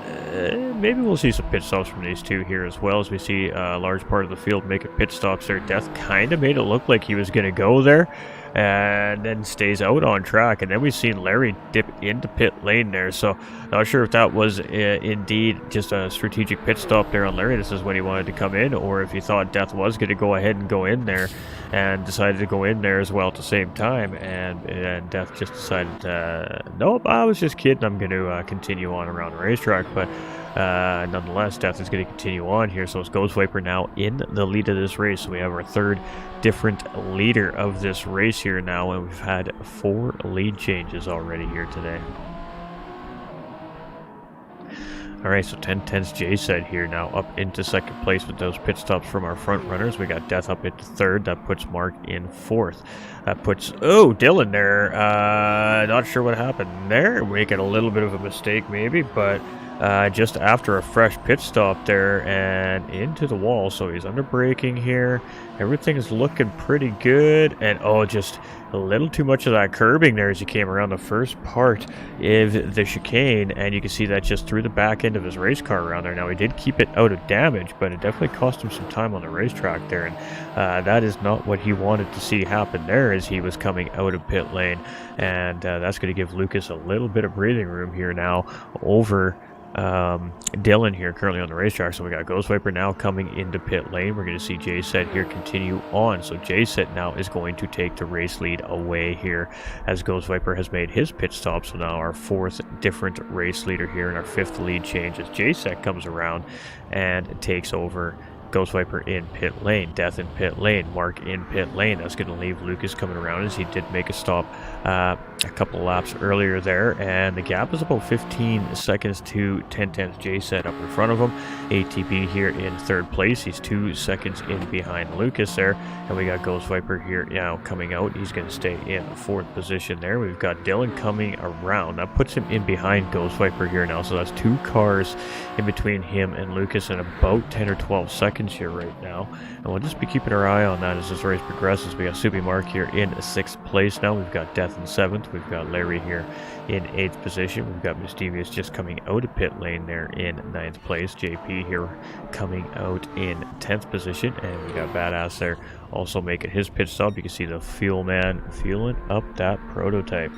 maybe we'll see some pit stops from these two here as well, as we see a large part of the field making pit stops there. Death kind of made it look like he was going to go there, and then stays out on track, and then we've seen Larry dip into pit lane there. So not sure if that was indeed just a strategic pit stop there on Larry. This is when he wanted to come in, or if he thought Death was going to go ahead and go in there, and decided to go in there as well at the same time, and Death just decided, nope, I was just kidding, I'm going to continue on around the racetrack. But nonetheless, Death is going to continue on here. So it's Ghost Viper now in the lead of this race. So we have our 3rd different leader of this race here now, and we've had 4 lead changes already here today. Alright, so 10 Tenths J said here now up into 2nd place with those pit stops from our front runners. We got Death up into 3rd. That puts Mark in 4th. That puts, Dylan there. Not sure what happened there. Making a little bit of a mistake maybe, but just after a fresh pit stop there and into the wall. So he's under braking here. Everything is looking pretty good. And oh, just a little too much of that curbing there as he came around the first part of the chicane. And you can see that just through the back end of his race car around there. Now, he did keep it out of damage, but it definitely cost him some time on the racetrack there. And that is not what he wanted to see happen there as he was coming out of pit lane. And that's going to give Lucas a little bit of breathing room here now over Dylan here currently on the racetrack. So we got Ghost Viper now coming into pit lane. We're going to see J-Set here continue on. So J-Set now is going to take the race lead away here as Ghost Viper has made his pit stop. So now our fourth different race leader here and our fifth lead change as J-Set comes around and takes over Ghost Viper in pit lane, Death in pit lane, Mark in pit lane. That's going to leave Lucas coming around as he did make a stop a couple of laps earlier there, and the gap is about 15 seconds to Ten Tenths J-Set up in front of him. ATB here in third place. He's 2 seconds in behind Lucas there, and we got Ghost Viper here now coming out. He's going to stay in fourth position there. We've got Dylan coming around. That puts him in behind Ghost Viper here now, so that's 2 cars in between him and Lucas in about 10 or 12 seconds here right now, and we'll just be keeping our eye on that as this race progresses. We got Subi Mark here in 6th place now. We've got Death in 7th. We've got Larry here in 8th position. We've got Mischievous just coming out of pit lane there in 9th place. JP here coming out in 10th position, and we got Badass there also making his pit stop. You can see the Fuel Man fueling up that prototype.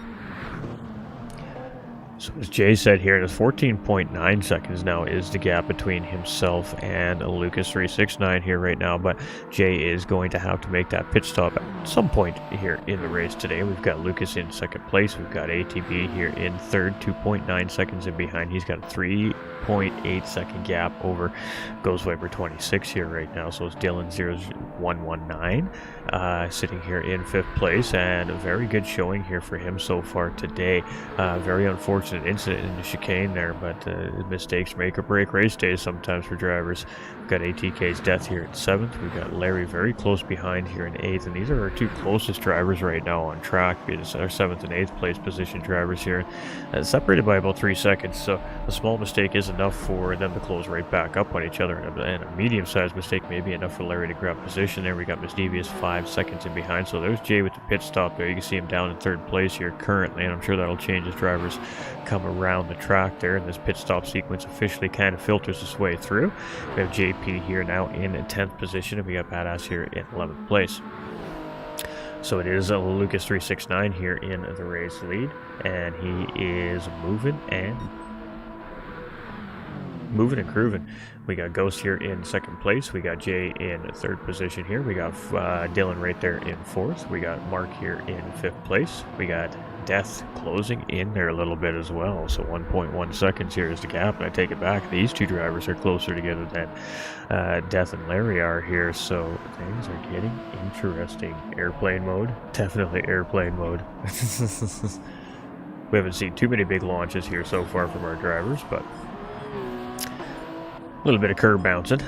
So as Jay said here, it is 14.9 seconds now is the gap between himself and Lucas 369 here right now, but Jay is going to have to make that pit stop at some point here in the race today. We've got Lucas in 2nd place. We've got ATB here in 3rd, 2.9 seconds in behind. He's got a 3.8 second gap over Ghost Viper 26 here right now. So it's Dylan 0119 sitting here in 5th place, and a very good showing here for him so far today. Very unfortunate incident in the chicane there, but mistakes make or break race days sometimes for drivers. We've got ATK's Death here at 7th. We've got Larry very close behind here in 8th, and these are our 2 closest drivers right now on track. It's our 7th and 8th place position drivers here, separated by about 3 seconds, so a small mistake is enough for them to close right back up on each other, and a medium-sized mistake may be enough for Larry to grab position there. We got Mischievous 5 seconds in behind, so there's Jay with the pit stop there. You can see him down in 3rd place here currently, and I'm sure that'll change as drivers come around the track there, and this pit stop sequence officially kind of filters its way through. We have JP here now in 10th position, and we got Badass here in 11th place. So it is Lucas 369 here in the race lead, and he is moving and grooving. We got Ghost here in 2nd place. We got Jay in 3rd position here. We got Dylan right there in 4th. We got Mark here in 5th place. We got Death closing in there a little bit as well. So 1.1 seconds here is the gap, and I take it back. These 2 drivers are closer together than Death and Larry are here, so things are getting interesting. Airplane mode? Definitely airplane mode. We haven't seen too many big launches here so far from our drivers, but a little bit of curb bouncing,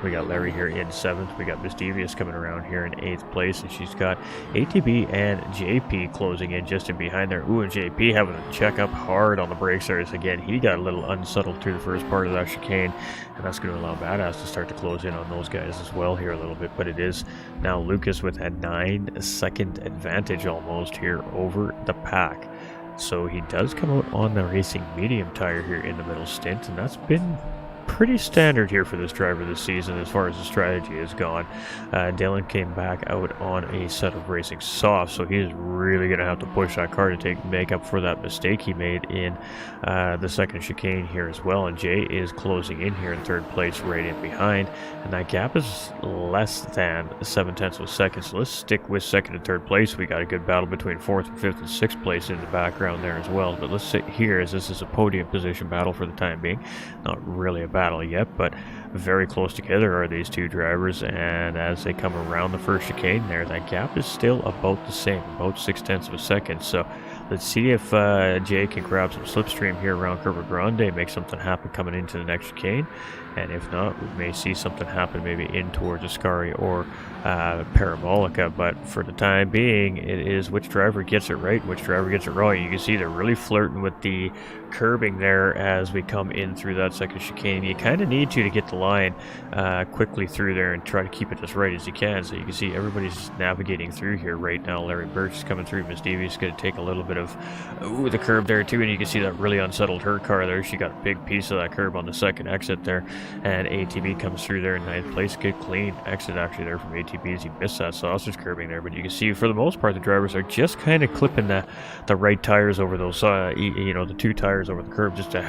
We got Larry here in 7th. We got Mischievous coming around here in 8th place, and she's got ATB and JP closing in just in behind there. Ooh, and JP having to check up hard on the brakes there. Again, he got a little unsettled through the first part of that chicane, and that's going to allow Badass to start to close in on those guys as well here a little bit. But it is now Lucas with a 9-second advantage almost here over the pack. So he does come out on the racing medium tire here in the middle stint, and that's been pretty standard here for this driver this season as far as the strategy has gone. Dylan came back out on a set of racing soft, so he is really going to have to push that car to make up for that mistake he made in the second chicane here as well. And Jay is closing in here in 3rd place right in behind, and that gap is less than 7/10 of a second. So let's stick with 2nd and 3rd place. We got a good battle between 4th and 5th and 6th place in the background there as well. But let's sit here as this is a podium position battle for the time being. Not really a battle yet, but very close together are these 2 drivers, and as they come around the first chicane there, that gap is still about the same, about 6/10 of a second. So Let's see if Jay can grab some slipstream here around Curva Grande, make something happen coming into the next chicane. And if not, we may see something happen maybe in towards Ascari or Parabolica. But for the time being, it is which driver gets it right, which driver gets it wrong. You can see they're really flirting with the curbing there as we come in through that second chicane. You kind of need to get the line quickly through there and try to keep it as right as you can. So you can see everybody's navigating through here right now. Larry Birch is coming through. Miss Devies is going to take a little bit of the curb there too, and you can see that really unsettled her car there. She got a big piece of that curb on the second exit there, and ATB comes through there in 9th place. Good clean exit actually there from ATB as he missed that sausage curbing there, but you can see for the most part the drivers are just kind of clipping the right tires over those you know, the two tires over the curb, just to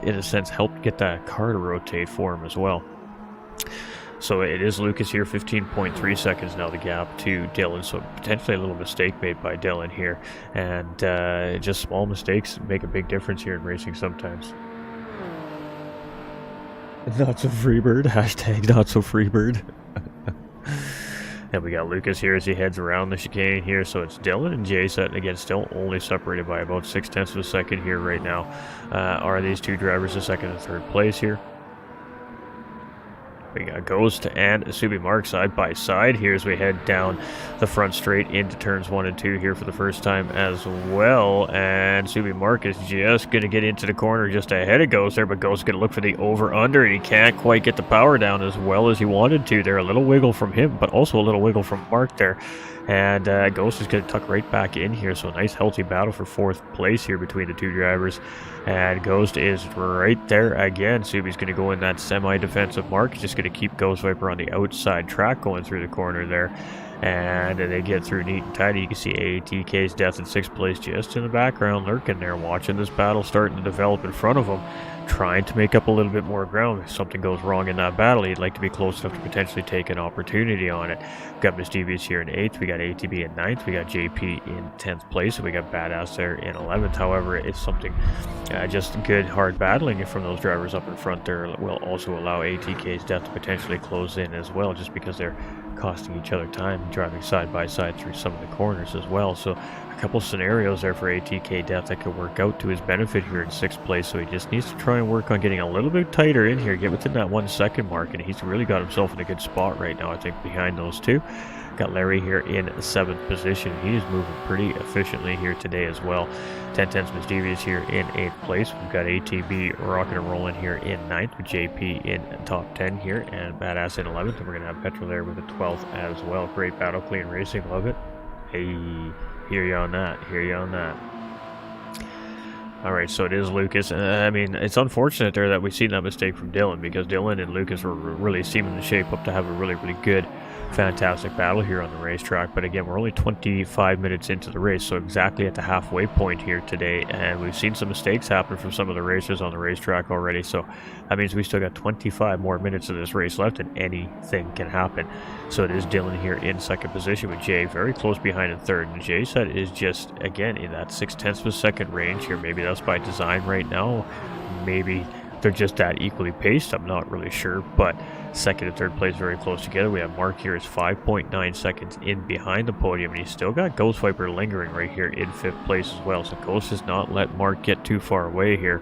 in a sense help get that car to rotate for him as well. So it is Lucas here, 15.3 seconds now the gap to Dylan, so potentially a little mistake made by Dylan here, and just small mistakes make a big difference here in racing sometimes. Not so freebird, hashtag not so freebird. And we got Lucas here as he heads around the chicane here, so it's Dylan and Jason, again still only separated by about 0.6 of a second here right now. Are these two drivers in second and third place here? We got Ghost and Subi Mark side by side here as we head down the front straight into turns 1 and 2 here for the first time as well. And Subi Mark is just going to get into the corner just ahead of Ghost there, but Ghost is going to look for the over-under, and he can't quite get the power down as well as he wanted to there. A little wiggle from him, but also a little wiggle from Mark there. And Ghost is going to tuck right back in here, so a nice healthy battle for 4th place here between the two drivers. And Ghost is right there again. Subi's going to go in that semi-defensive mark. He's just going to keep Ghost Viper on the outside track going through the corner there. And they get through neat and tidy. You can see ATK's death in 6th place just in the background, lurking there, watching this battle starting to develop in front of him, trying to make up a little bit more ground. If something goes wrong in that battle, he'd like to be close enough to potentially take an opportunity on it. We've got Miss Devious here in 8th, we got ATB in 9th, we got JP in 10th place, and we got Badass there in 11th. However, it's something just good hard battling from those drivers up in front there will also allow ATK's death to potentially close in as well, just because they're costing each other time driving side by side through some of the corners as well. So a couple scenarios there for ATK Death that could work out to his benefit here in 6th place. So he just needs to try and work on getting a little bit tighter in here, get within that 1 second mark, and he's really got himself in a good spot right now, I think, behind those two. Got Larry here in 7th position. He's moving pretty efficiently here today as well. Ten Tenths Misdevious here in 8th place. We've got ATB rocking and rolling here in 9th with JP in top 10 here, and Badass in 11th. And we're going to have Petrol there with a 12th as well. Great battle, clean racing, love it. Hey, hear you on that, hear you on that. Alright, so it is Lucas. I mean, it's unfortunate there that we've seen that mistake from Dylan, because Dylan and Lucas were really seeming to shape up to have a really good, fantastic battle here on the racetrack. But again, we're only 25 minutes into the race, so exactly at the halfway point here today, and we've seen some mistakes happen from some of the racers on the racetrack already. So that means we still got 25 more minutes of this race left, and anything can happen. So it is Dylan here in 2nd position with Jay very close behind in 3rd, and Jay said is just again in that 0.6 of a second range here. Maybe that's by design right now, maybe they're just that equally paced, I'm not really sure. But 2nd and 3rd place very close together. We have Mark here is 5.9 seconds in behind the podium, and he's still got Ghost Viper lingering right here in 5th place as well. So Ghost has not let Mark get too far away here.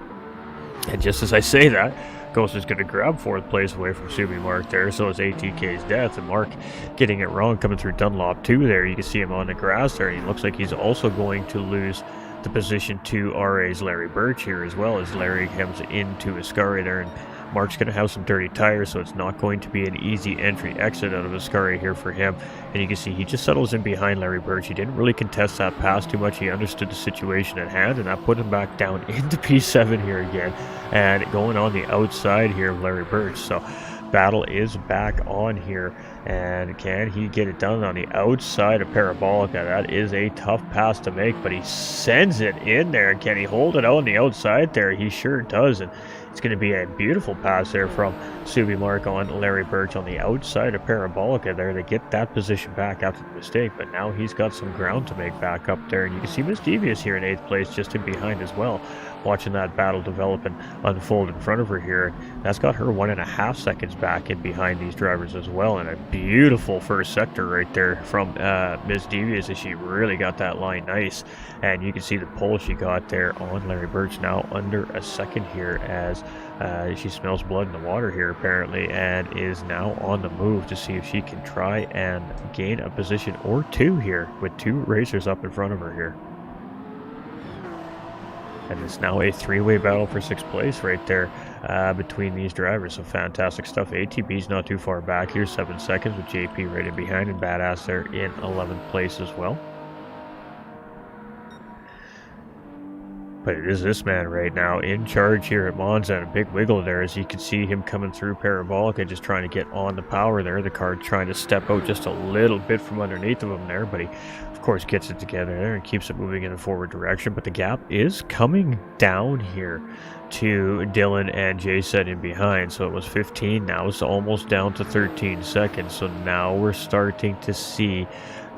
And just as I say that, Ghost is going to grab 4th place away from Subi Mark there. So is ATK's death, and Mark getting it wrong coming through Dunlop 2 there. You can see him on the grass there, and he looks like he's also going to lose the position to RA's Larry Birch here, as well as Larry comes into Ascari there, and Mark's going to have some dirty tires, so it's not going to be an easy entry exit out of Ascari here for him. And you can see he just settles in behind Larry Birch. He didn't really contest that pass too much. He understood the situation at hand, and that put him back down into P7 here again, and going on the outside here of Larry Birch. So battle is back on here, and can he get it done on the outside of Parabolica? That is a tough pass to make, but he sends it in there. Can he hold it out on the outside there? He sure does, and it's going to be a beautiful pass there from Subi Mark on Larry Birch on the outside of Parabolica there to get that position back after the mistake. But now he's got some ground to make back up there, and you can see Miss Devious here in 8th place just in behind as well. watching that battle develop and unfold in front of her here. That's got her 1.5 seconds back in behind these drivers as well, and a beautiful first sector right there from Ms. Devious, as she really got that line nice. And you can see the pole she got there on Larry Birch, now under a second here, as she smells blood in the water here apparently, and is now on the move to see if she can try and gain a position or two here with 2 racers up in front of her here. And it's now a 3-way battle for 6th place right there between these drivers. So fantastic stuff. ATB's not too far back here, 7 seconds, with JP right in behind, and Badass there in 11th place as well. But it is this man right now in charge here at Monza, and a big wiggle there, as you can see him coming through Parabolic and just trying to get on the power there. The car trying to step out just a little bit from underneath of him there, but he of course gets it together there and keeps it moving in a forward direction. But the gap is coming down here to Dylan and Jason in behind. So it was 15, now it's almost down to 13 seconds. So now we're starting to see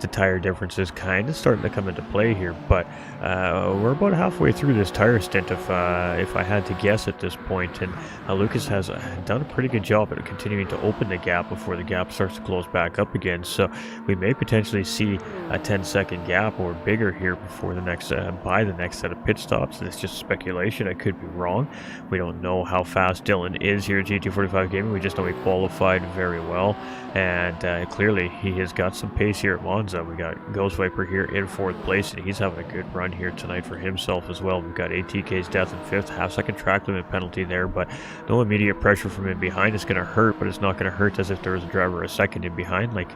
the tire differences kind of starting to come into play here, but we're about halfway through this tire stint if I had to guess at this point, and Lucas has done a pretty good job at continuing to open the gap before the gap starts to close back up again. So we may potentially see a 10-second gap or bigger here before the next by the next set of pit stops. It's just speculation. I could be wrong. We don't know how fast Dylan is here at GT45 Gaming. We just know he qualified very well, and clearly he has got some pace here at Monza. We got Ghost Viper here in 4th place, and he's having a good run here tonight for himself as well. We've got ATK's death in 5th, half-second track limit penalty there, but no immediate pressure from in behind. It's going to hurt, but it's not going to hurt as if there was a driver a second in behind. Like,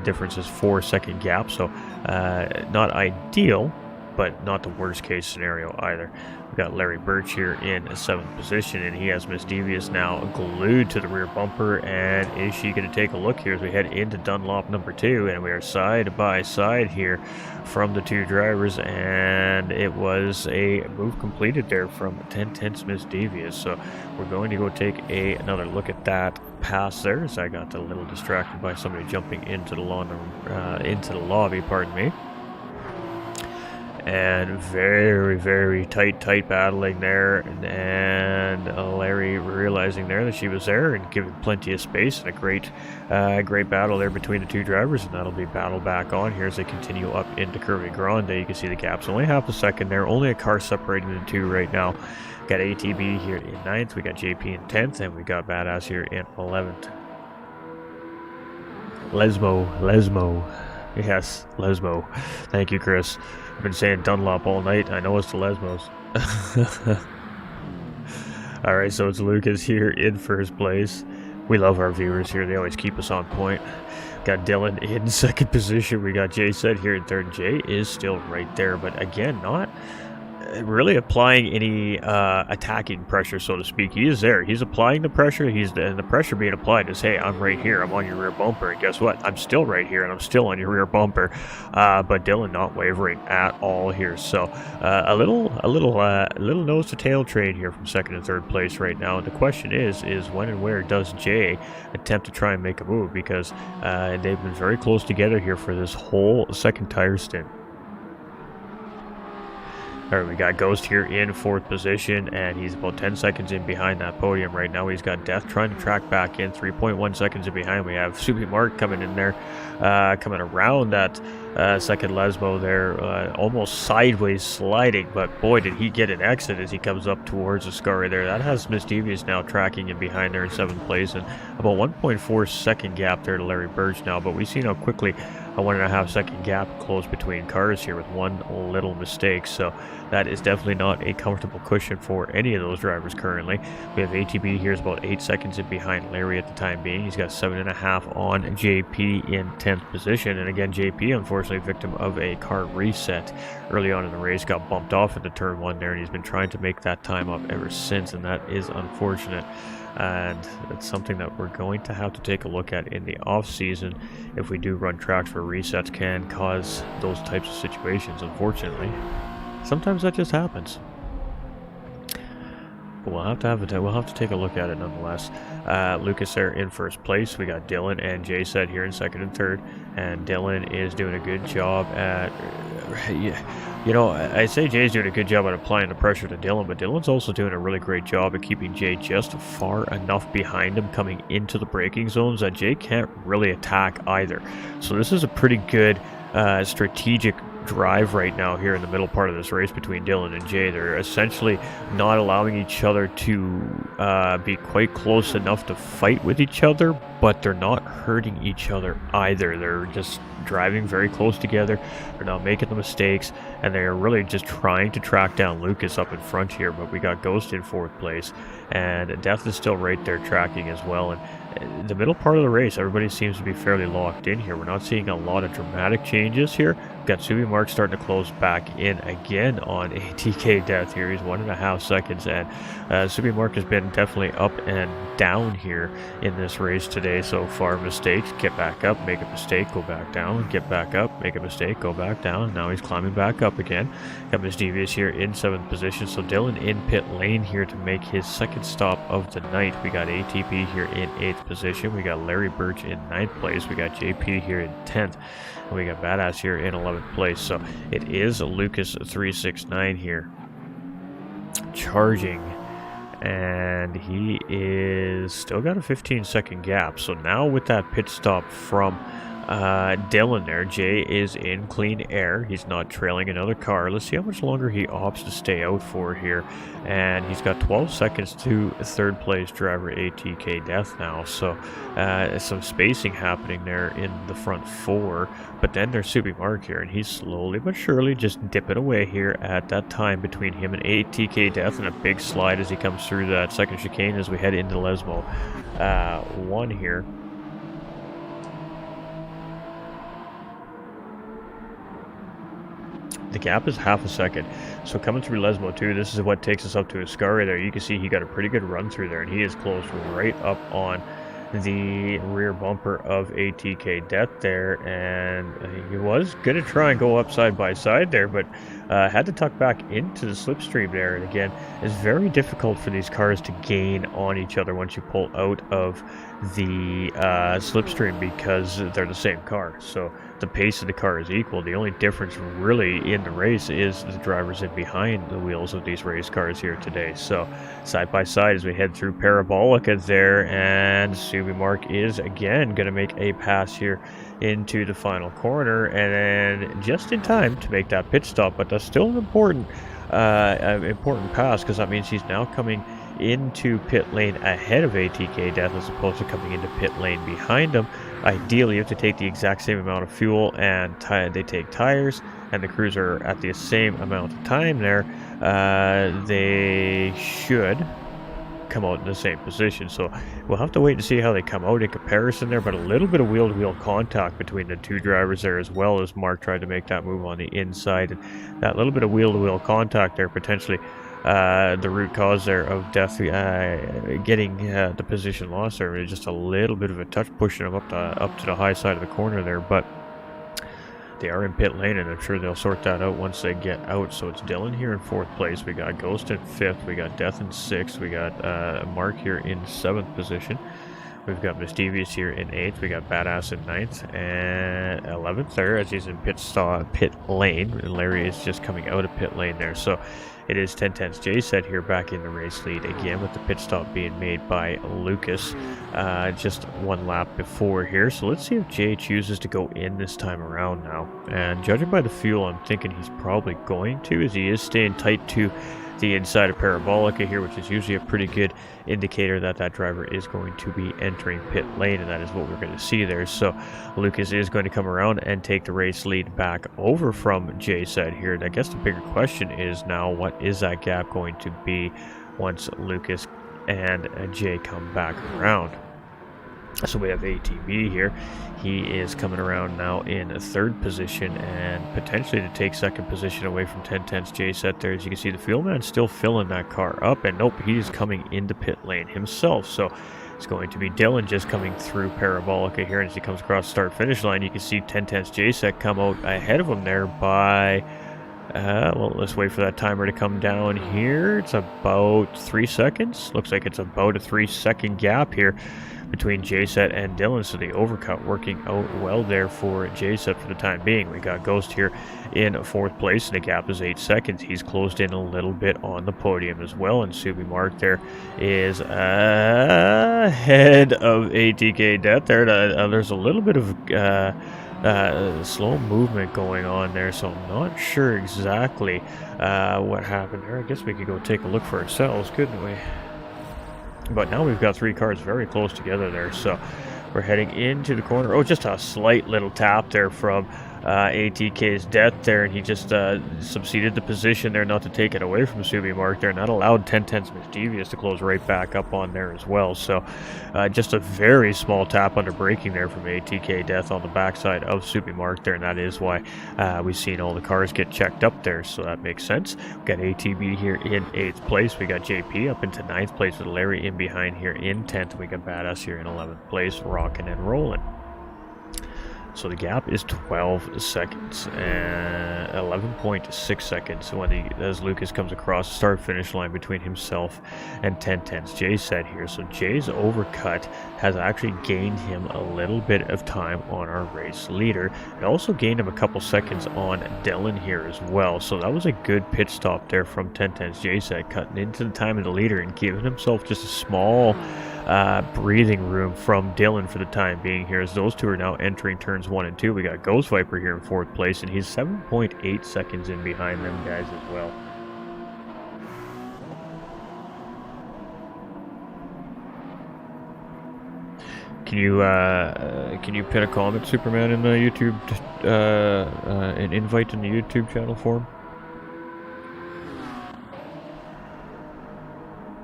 difference is 4-second gap, so not ideal, but not the worst case scenario either. We've got Larry Birch here in 7th position, and he has Miss Devious now glued to the rear bumper. And is she going to take a look here as we head into Dunlop number 2? And we are side by side here from the 2 drivers, and it was a move completed there from Ten Tenths Miss Devious. So we're going to go take another look at that pass there, as I got a little distracted by somebody jumping into the lobby, pardon me. And very tight battling there, and Larry realizing there that she was there and giving plenty of space, and a great battle there between the 2 drivers. And that'll be battle back on here as they continue up into Curvy Grande. You can see the gap's only half a second there, only a car separating the 2 right now. Got ATB here in 9th, we got JP in 10th, and we got Badass here in 11th. Lesmo. Yes, Lesmo. Thank you, Chris. I've been saying Dunlop all night. I know it's the Lesmos. Alright, so it's Lucas here in 1st place. We love our viewers here. They always keep us on point. Got Dylan in 2nd position. We got Jay said here in 3rd. Jay is still right there, but again, not really applying any attacking pressure, so to speak. He is there. He's applying the pressure. And the pressure being applied is, hey, I'm right here. I'm on your rear bumper. And guess what? I'm still right here, and I'm still on your rear bumper. But Dylan not wavering at all here. So a little nose to tail trade here from 2nd and 3rd place right now. And the question is when and where does Jay attempt to try and make a move? Because they've been very close together here for this whole 2nd tire stint. Alright, we got Ghost here in 4th position, and he's about 10 seconds in behind that podium right now. He's got Death trying to track back in, 3.1 seconds in behind. We have Subi Mark coming in there, coming around that 2nd Lesmo there, almost sideways sliding, but boy, did he get an exit as he comes up towards the Scurry there. That has Miss Devious now tracking in behind there in 7th place, and about 1.4 second gap there to Larry Birch now, but we've seen how quickly a 1.5 second gap closed between cars here with one little mistake. So that is definitely not a comfortable cushion for any of those drivers currently. We have ATB here is about 8 seconds in behind Larry at the time being. He's got 7.5 on JP in 10th position. And again, JP, unfortunately, victim of a car reset early on in the race, got bumped off into turn 1 there, and he's been trying to make that time up ever since, and that is unfortunate. And it's something that we're going to have to take a look at in the off season. If we do run tracks where resets can cause those types of situations, unfortunately. Sometimes that just happens. But we'll have to take a look at it nonetheless. Lucas there in 1st place. We got Dylan and Jay said here in 2nd and 3rd, and Dylan is doing a good job at you know, I say Jay's doing a good job at applying the pressure to Dylan, but Dylan's also doing a really great job at keeping Jay just far enough behind him coming into the braking zones that Jay can't really attack either. So this is a pretty good strategic drive right now here in the middle part of this race between Dylan and Jay. They're essentially not allowing each other to be quite close enough to fight with each other, but they're not hurting each other either. They're just driving very close together. They're not making the mistakes, and they're really just trying to track down Lucas up in front here. But we got Ghost in 4th place, and Death is still right there tracking as well. And the middle part of the race, everybody seems to be fairly locked in here. We're not seeing a lot of dramatic changes here. We've got Subi Mark starting to close back in again on ATK Death here. He's 1.5 seconds, and Subi Mark has been definitely up and down here in this race today so far. Mistakes, get back up, make a mistake, go back down, get back up, make a mistake, go back down. Now he's climbing back up again. Got Miss Devious here in 7th position. So Dylan in pit lane here to make his 2nd stop of the night. We got ATP here in 8th position. We got Larry Birch in 9th place. We got JP here in 10th. And we got Badass here in 11th place. So it is Lucas 369 here charging, and he is still got a 15-second gap. So now with that pit stop from Dylan there, Jay is in clean air. He's not trailing another car. Let's see how much longer he opts to stay out for here. And he's got 12 seconds to 3rd place driver ATK Death now. So some spacing happening there in the front 4. But then there's Subi Mark here, and he's slowly but surely just dipping away here at that time between him and ATK Death, and a big slide as he comes through that 2nd chicane as we head into Lesmo 1 here. The gap is half a second. So coming through Lesmo 2, this is what takes us up to Ascari there. You can see he got a pretty good run through there, and he is close right up on the rear bumper of ATK Death there, and he was going to try and go up side by side there, but had to tuck back into the slipstream there. And again, it's very difficult for these cars to gain on each other once you pull out of the slipstream, because they're the same car. So the pace of the car is equal. The only difference really in the race is the drivers in behind the wheels of these race cars here today. So side by side as we head through Parabolica there, and Subi Mark is again going to make a pass here into the final corner, and then just in time to make that pit stop. But that's still an important pass, because that means he's now coming into pit lane ahead of ATK Death as opposed to coming into pit lane behind him. Ideally, you have to take the exact same amount of fuel, and they take tires, and the crews are at the same amount of time there. They should come out in the same position. So we'll have to wait and see how they come out in comparison there, but a little bit of wheel-to-wheel contact between the two drivers there, as well as Mark tried to make that move on the inside. And that little bit of wheel-to-wheel contact there potentially the root cause there of Death getting the position loss there. Just a little bit of a touch pushing him up to the high side of the corner there, but they are in pit lane, and I'm sure they'll sort that out once they get out. So it's Dylan here in 4th place. We got Ghost in 5th. We got Death in 6th. We got Mark here in 7th position. We've got Misdevious here in 8th. We got Badass in 9th and 11th there as he's in pit lane. And Larry is just coming out of pit lane there. So it is 10 Tenths J set here back in the race lead again, with the pit stop being made by Lucas just one lap before here. So let's see if Jay chooses to go in this time around now. And judging by the fuel, I'm thinking he's probably going to, as he is staying tight to the inside of Parabolica here, which is usually a pretty good indicator that that driver is going to be entering pit lane, and that is what we're going to see there. So Lucas is going to come around and take the race lead back over from Jay's side here. And I guess the bigger question is now, what is that gap going to be once Lucas and Jay come back around? So we have ATB here. He is coming around now in 3rd position, and potentially to take 2nd position away from 10 Tenths J set there. As you can see, the fuel man's still filling that car up, and nope, he is coming into pit lane himself. So it's going to be Dylan just coming through Parabolica here, and as he comes across the start finish line, you can see 10 Tenths J set come out ahead of him there by Well, let's wait for that timer to come down here. It's about 3 seconds. Looks like it's about a 3-second gap here between JSet and Dylan, so the overcut working out well there for JSet for the time being. We got Ghost here in 4th place, and the gap is 8 seconds. He's closed in a little bit on the podium as well, and Subi Mark there is ahead of ATK Death there. There's a little bit of slow movement going on there, so I'm not sure exactly what happened there. I guess we could go take a look for ourselves, couldn't we? But now we've got 3 cars very close together there, so we're heading into the corner. Oh, just a slight little tap there from ATK's Death there, and he just subceded the position there not to take it away from Subi Mark there, and that allowed 10 Tenths Mischievous to close right back up on there as well. So just a very small tap under braking there from ATK Death on the backside of Subi Mark there, and that is why we've seen all the cars get checked up there, so that makes sense. We've got ATB here in 8th place. We got JP up into 9th place with Larry in behind here in 10th. We got Badass here in 11th place, rocking and rolling. So the gap is 12 seconds, 11.6 seconds as Lucas comes across the start-finish line between himself and 10 Tenths JSet here. So Jay's overcut has actually gained him a little bit of time on our race leader. It also gained him a couple seconds on Dylan here as well. So that was a good pit stop there from 10 Tenths JSet, cutting into the time of the leader and giving himself just a small breathing room from Dylan for the time being here, as those two are now entering turns 1 and 2. We got Ghost Viper here in 4th place, and he's 7.8 seconds in behind them guys as well. Can you pin a comment, Superman, in the YouTube, an invite in the YouTube channel for him?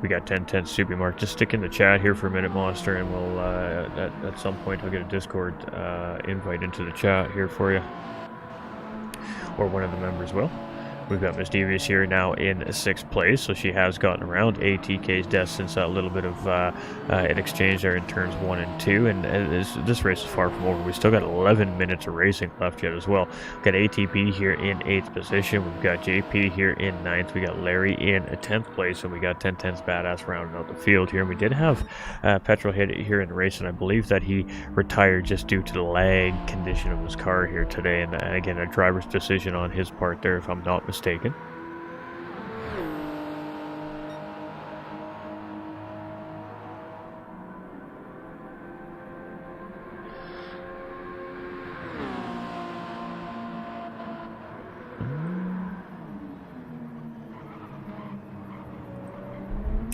We got 10 Tenths Subi Mark. Just stick in the chat here for a minute, Monster, and we'll at some point I'll get a Discord invite into the chat here for you, or one of the members will. We've got Miss Devious here now in 6th place, so she has gotten around ATK's Death since a little bit of an exchange there in turns 1 and 2, and this race is far from over. We still got 11 minutes of racing left yet as well. We've got ATP here in 8th position, we've got JP here in 9th, we got Larry in 10th place, and we got 10 Tenths Badass rounding out the field here. And we did have Petrol hit it here in the race, and I believe that he retired just due to the lag condition of his car here today, and again, a driver's decision on his part there, if I'm not mistaken.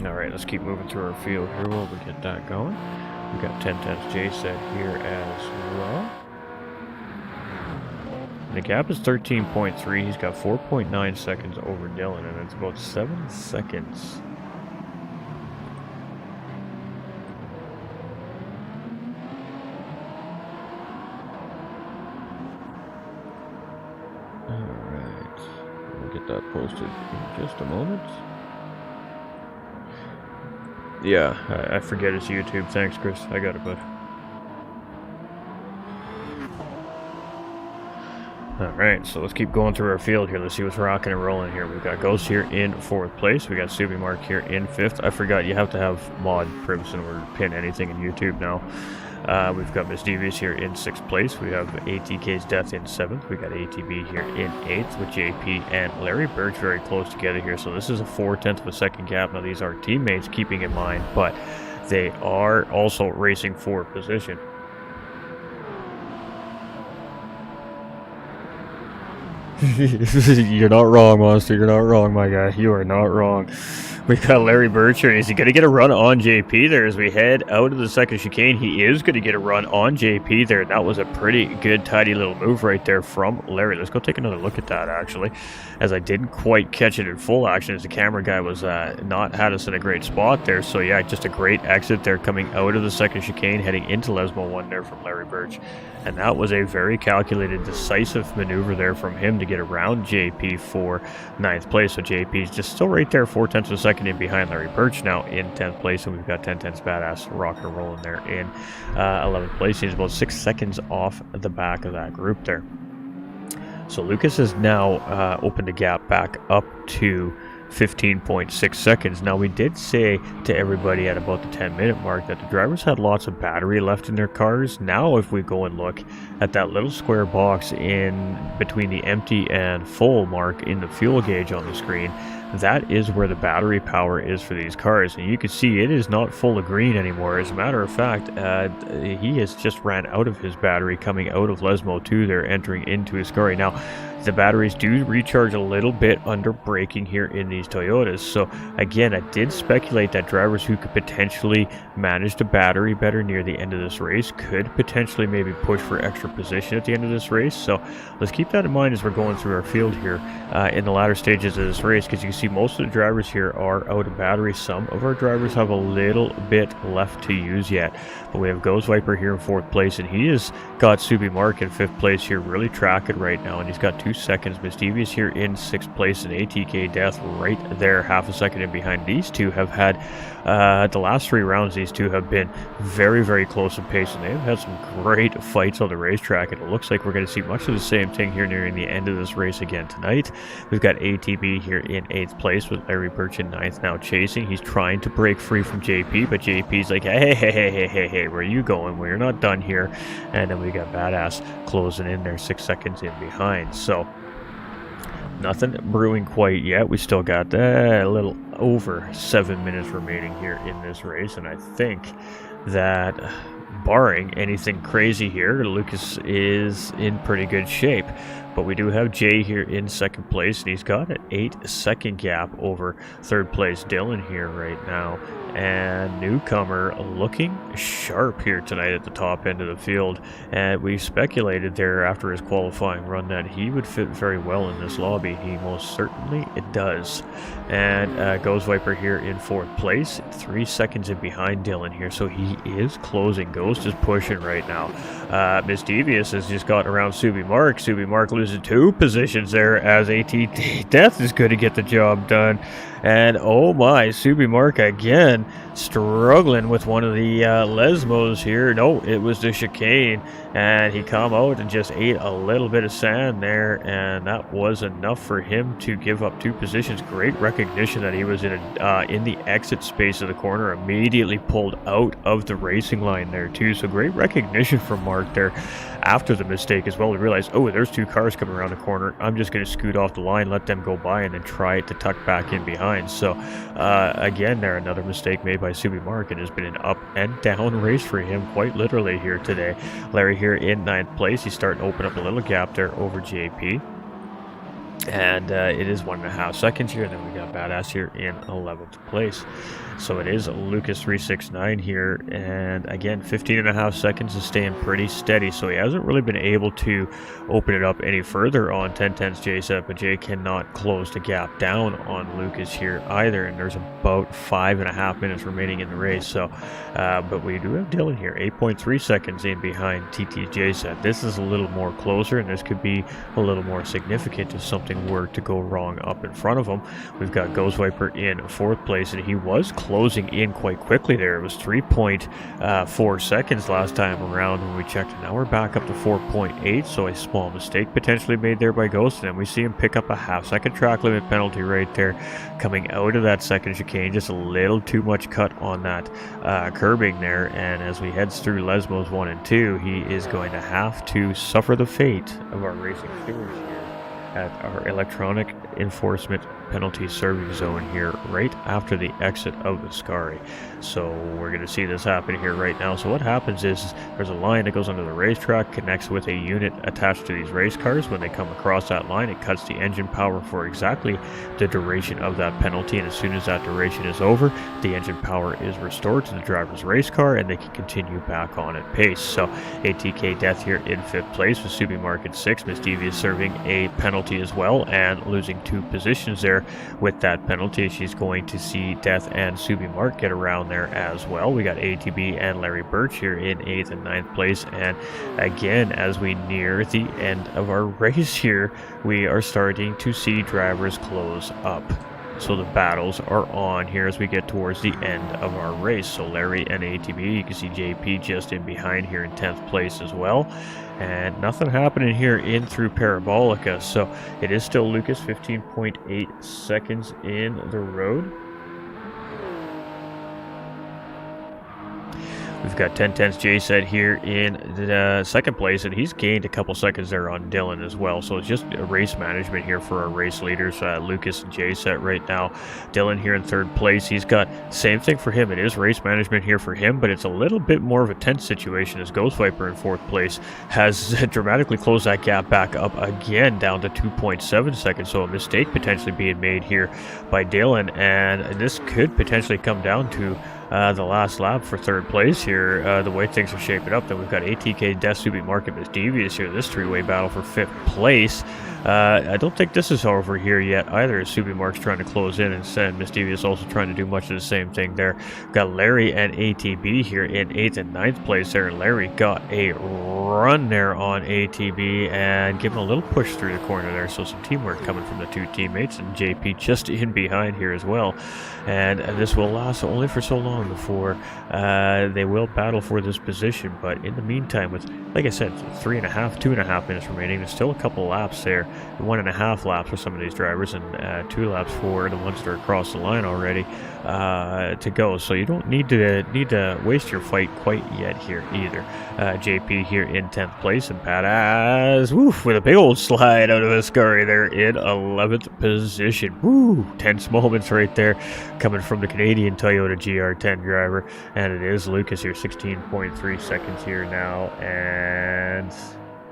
Alright, let's keep moving through our field here while we get that going. We've got 10 Tenths JSet here as well. The gap is 13.3. He's got 4.9 seconds over Dylan, and it's about 7 seconds. Alright, we'll get that posted in just a moment. Yeah, I forget it's YouTube. Thanks, Chris. I got it, bud. Alright, so let's keep going through our field here. Let's see what's rocking and rolling here. We've got Ghost here in 4th place. We got Subi Mark here in 5th. I forgot you have to have mod privs in order to pin anything in YouTube now. We've got Miss Devious here in 6th place. We have ATK's Death in 7th. We got ATB here in 8th with JP and Larry Birch very close together here. So this is a 4/10 of a second gap. Now these are teammates, keeping in mind, but they are also racing for position. You're not wrong, Monster. You're not wrong, my guy. You are not wrong. We got Larry Birch here. Is he going to get a run on JP there as we head out of the second chicane? He is going to get a run on JP there. That was a pretty good, tidy little move right there from Larry. Let's go take another look at that, actually, as I didn't quite catch it in full action as the camera guy was not had us in a great spot there. So, yeah, just a great exit there coming out of the second chicane, heading into Lesmo 1 there from Larry Birch. And that was a very calculated, decisive maneuver there from him to get around JP for 9th place. So JP's just still right there, 4/10 of a second in behind Larry Birch now in 10th place. And we've got 10 Tenths Badass rocking and rolling there in 11th place. He's about 6 seconds off the back of that group there. So Lucas has now opened a gap back up to 15.6 seconds. Now, we did say to everybody at about the 10-minute mark that the drivers had lots of battery left in their cars. Now, if we go and look at that little square box in between the empty and full mark in the fuel gauge on the screen, that is where the battery power is for these cars, and you can see it is not full of green anymore. As a matter of fact, he has just ran out of his battery coming out of Lesmo 2 there, entering into his car. Now, the batteries do recharge a little bit under braking here in these Toyotas. So again, I did speculate that drivers who could potentially manage the battery better near the end of this race could potentially maybe push for extra position at the end of this race. So let's keep that in mind as we're going through our field here in the latter stages of this race, because you can see most of the drivers here are out of battery. Some of our drivers have a little bit left to use yet, but we have Ghost Viper here in 4th place, and he has got Subi Mark in 5th place here, really tracking right now, and he's got 2 seconds. Misdevious here in 6th place, and ATK Death right there, half a second in behind. These two have had the last 3 rounds, these two have been very, very close in pace, and they've had some great fights on the racetrack, and it looks like we're going to see much of the same thing here nearing the end of this race again tonight. We've got ATB here in 8th place with Larry Birch in 9th, now chasing. He's trying to break free from JP, but JP's like, hey, where are you going? We're not done here. And then we got Badass closing in there 6 seconds in behind. So nothing brewing quite yet. We still got a little over 7 minutes remaining here in this race, and I think that barring anything crazy here, Lucas is in pretty good shape. But we do have Jay here in 2nd place, and he's got an 8-second gap over 3rd place Dylan here right now. And Newcomer looking sharp here tonight at the top end of the field. And we speculated there after his qualifying run that he would fit very well in this lobby. He most certainly does. And Ghost Viper here in 4th place, 3 seconds in behind Dylan here. So he is closing. Ghost is pushing right now. Misdevious has just gotten around Subi Mark. Subi Mark loses 2 positions there as ATT Death is going to get the job done. And oh my, Subi Mark again struggling with one of the Lesmos here. No, it was the chicane, and he come out and just ate a little bit of sand there, and that was enough for him to give up 2 positions. Great recognition that he was in the exit space of the corner, immediately pulled out of the racing line there too. So great recognition from Mark there after the mistake as well. We realized, oh, there's 2 cars coming around the corner. I'm just going to scoot off the line, let them go by, and then try to tuck back in behind. So again, there another mistake made by Subi Mark, and has been an up and down race for him quite literally here today. Larry here in 9th place. He's starting to open up a little gap there over JP. And it is 1.5 seconds here. And then we got Badass here in 11th place. So it is Lucas 369 here, and again 15.5 seconds is staying pretty steady, so he hasn't really been able to open it up any further on 10 Tenths J set, but Jay cannot close the gap down on Lucas here either, and there's about 5.5 minutes remaining in the race. So but we do have Dylan here 8.3 seconds in behind TTJ set. This is a little more closer, and this could be a little more significant if something were to go wrong up in front of him. We've got Ghost Viper in 4th place, and he was closing in quite quickly there. It was 3.4 seconds last time around when we checked. Now we're back up to 4.8, so a small mistake potentially made there by Ghost, and we see him pick up a half-second track limit penalty right there coming out of that second chicane. Just a little too much cut on that curbing there, and as we head through Lesmos 1 and 2, he is going to have to suffer the fate of our racing stewards here at our electronic enforcement penalty serving zone here right after the exit of the Scari. So we're going to see this happen here right now. So what happens is there's a line that goes under the racetrack, connects with a unit attached to these race cars. When they come across that line, it cuts the engine power for exactly the duration of that penalty, and as soon as that duration is over, the engine power is restored to the driver's race car and they can continue back on at pace. So ATK Death here in 5th place with Subi Mark in 6th. Misdevious serving a penalty as well and losing 2 positions there with that penalty. She's going to see Death and Subi Mark get around there as well. We got ATB and Larry Birch here in 8th and 9th place, and again, as we near the end of our race here, we are starting to see drivers close up. So the battles are on here as we get towards the end of our race. So Larry and ATB, you can see JP just in behind here in 10th place as well. And nothing happening here in through Parabolica. So it is still Lucas, 15.8 seconds in the road. We've got 10 Tenths J-Set here in the second place, and he's gained a couple seconds there on Dylan as well. So it's just a race management here for our race leaders, Lucas and J-Set right now. Dylan here in third place. He's got same thing for him. It is race management here for him, but it's a little bit more of a tense situation as Ghost Viper in fourth place has dramatically closed that gap back up again down to 2.7 seconds. So a mistake potentially being made here by Dylan, and this could potentially come down to the last lap for third place here, the way things are shaping up. Then we've got ATK, Death, Subi, Market, Misdevious here. This three-way battle for fifth place. I don't think this is over here yet either, as Subi Mark's trying to close in, and Misdevious also trying to do much of the same thing there. Got Larry and ATB here in 8th and 9th place there, and Larry got a run there on ATB and give him a little push through the corner there. So some teamwork coming from the two teammates, and JP just in behind here as well. And this will last only for so long before they will battle for this position. But in the meantime, with, like I said, 2.5 minutes remaining, there's still a couple laps there, 1.5 laps for some of these drivers, and 2 laps for the ones that are across the line already to go. So you don't need to waste your fight quite yet here either. JP here in 10th place, and Badass, woof, with a big old slide out of the scurry there in 11th position. Woo, tense moments right there coming from the Canadian Toyota GR10 driver, and it is Lucas here, 16.3 seconds here now, and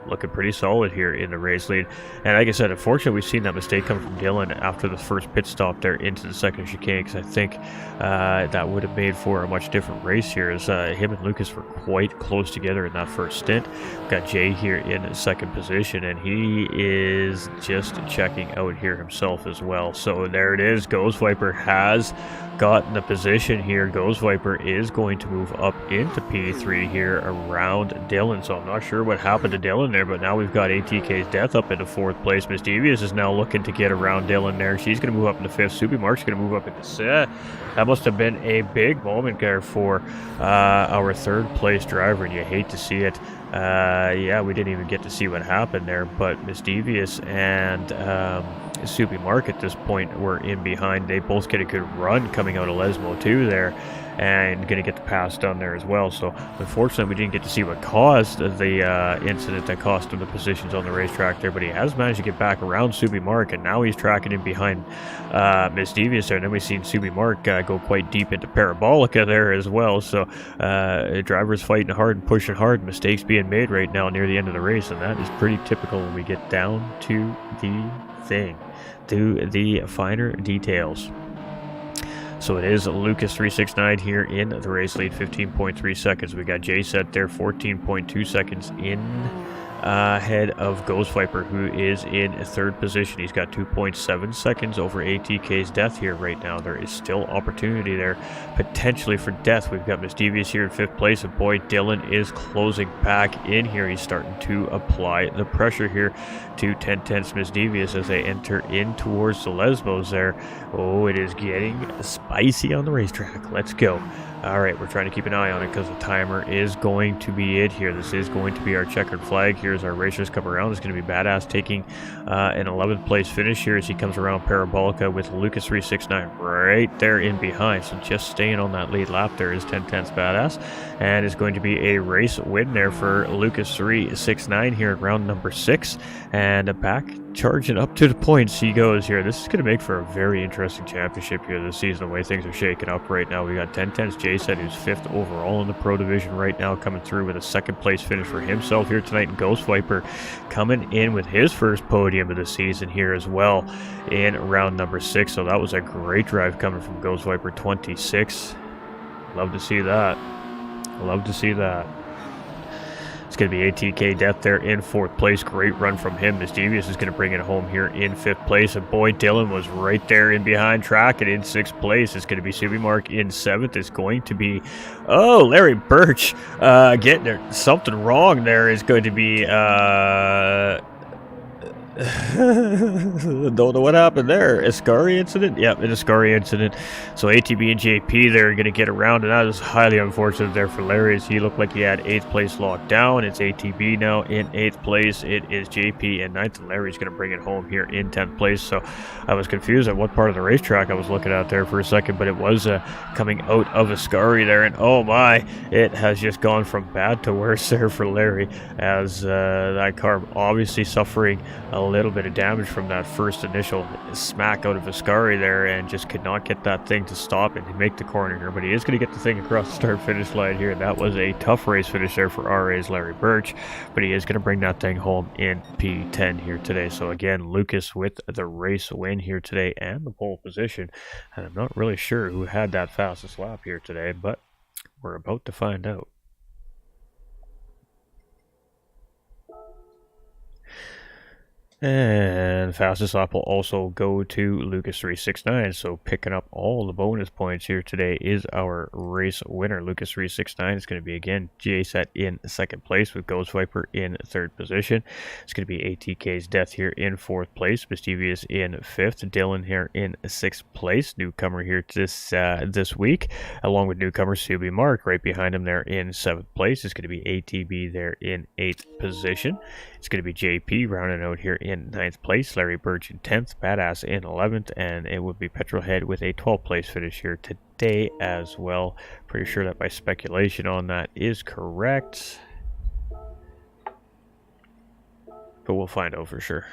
looking pretty solid here in the race lead. And like I said, unfortunately, we've seen that mistake come from Dylan after the first pit stop there into the second chicane, because I think that would have made for a much different race here, as him and Lucas were quite close together in that first stint. We've got Jay here in second position, and he is just checking out here himself as well. So there it is. Ghost Viper has gotten the position here. Ghost Viper is going to move up into P3 here around Dylan. So I'm not sure what happened to Dylan there, but now we've got ATK's Death up into fourth place. Misdevious is now looking to get around Dylan there. She's going to move up into fifth. Subi Mark's going to move up into sixth. That must have been a big moment there for our third place driver, and you hate to see it. Yeah, we didn't even get to see what happened there, but Misdevious and Subi Mark at this point were in behind. They both get a good run coming out of Lesmo too there, and going to get the pass done there as well. So unfortunately, we didn't get to see what caused the incident that cost him the positions on the racetrack there, but he has managed to get back around Subi Mark, and now he's tracking in behind Misdevious there. And then we've seen Subi Mark go quite deep into Parabolica there as well. So drivers fighting hard and pushing hard, mistakes being made right now near the end of the race, and that is pretty typical when we get down to the thing, to the finer details. So it is Lucas 369 here in the race lead, 15.3 seconds. We got J-Set there, 14.2 seconds in ahead of Ghost Viper, who is in third position. He's got 2.7 seconds over ATK's Death here right now. There is still opportunity there potentially for Death. We've got Misdevious here in fifth place, and boy, Dylan is closing back in here. He's starting to apply the pressure here to 10 Tenths Misdevious as they enter in towards the Lesbos there. Oh, it is getting spicy on the racetrack. Let's go. All right, we're trying to keep an eye on it because the timer is going to be it here. This is going to be our checkered flag here as our racers come around. It's going to be Badass taking an 11th place finish here as he comes around Parabolica with Lucas 369 right there in behind. So just staying on that lead lap there is 10 Tenths Badass, and it's going to be a race win there for Lucas 369 here in round number 6, and back charging up to the points he goes here. This is going to make for a very interesting championship here this season, the way things are shaking up right now. We got 10 Tenths J-Set, who's 5th overall in the Pro Division right now, coming through with a 2nd place finish for himself here tonight, and Ghost Viper coming in with his first podium of the season here as well in round number 6. So that was a great drive coming from Ghost Viper 26. Love to see that. Love to see that. It's going to be ATK Death there in 4th place. Great run from him. Misdevious is going to bring it home here in 5th place. And boy, Dylan was right there in behind track and in 6th place. It's going to be Subi Mark in 7th. It's going to be, oh, Larry Birch getting there. Something wrong there is going to be Don't know what happened there. Ascari incident? Yep, an Ascari incident. So ATB and JP, they're going to get around, and that is highly unfortunate there for Larry, as he looked like he had 8th place locked down. It's ATB now in 8th place. It is JP in 9th, and Larry's going to bring it home here in 10th place. So I was confused at what part of the racetrack I was looking at there for a second, but it was coming out of Ascari there, and oh my, it has just gone from bad to worse there for Larry, as that car obviously suffering a little bit of damage from that first initial smack out of Ascari there, and just could not get that thing to stop and make the corner here. But he is going to get the thing across the start finish line here. That was a tough race finish there for RA's Larry Birch, but he is going to bring that thing home in P10 here today. So again, Lucas with the race win here today and the pole position, and I'm not really sure who had that fastest lap here today, but we're about to find out. And fastest lap will also go to Lucas369. So picking up all the bonus points here today is our race winner. Lucas369 is going to be again J-Set in 2nd place with Ghost Viper in 3rd position. It's going to be ATK's Death here in 4th place. Mischievous in 5th. Dylan here in 6th place. Newcomer here this week, along with newcomer Subi Mark right behind him there in 7th place. It's going to be ATB there in 8th position. It's going to be JP rounding out here in 9th place, Larry Birch in 10th, Badass in 11th, and it would be Petrolhead with a 12th place finish here today as well. Pretty sure that my speculation on that is correct, but we'll find out for sure.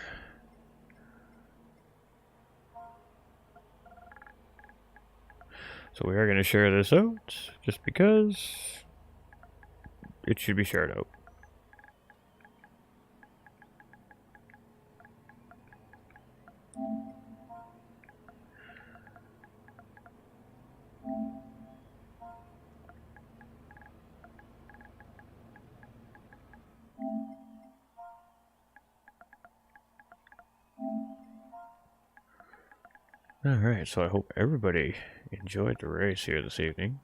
So we are going to share this out just because it should be shared out. Alright, so I hope everybody enjoyed the race here this evening.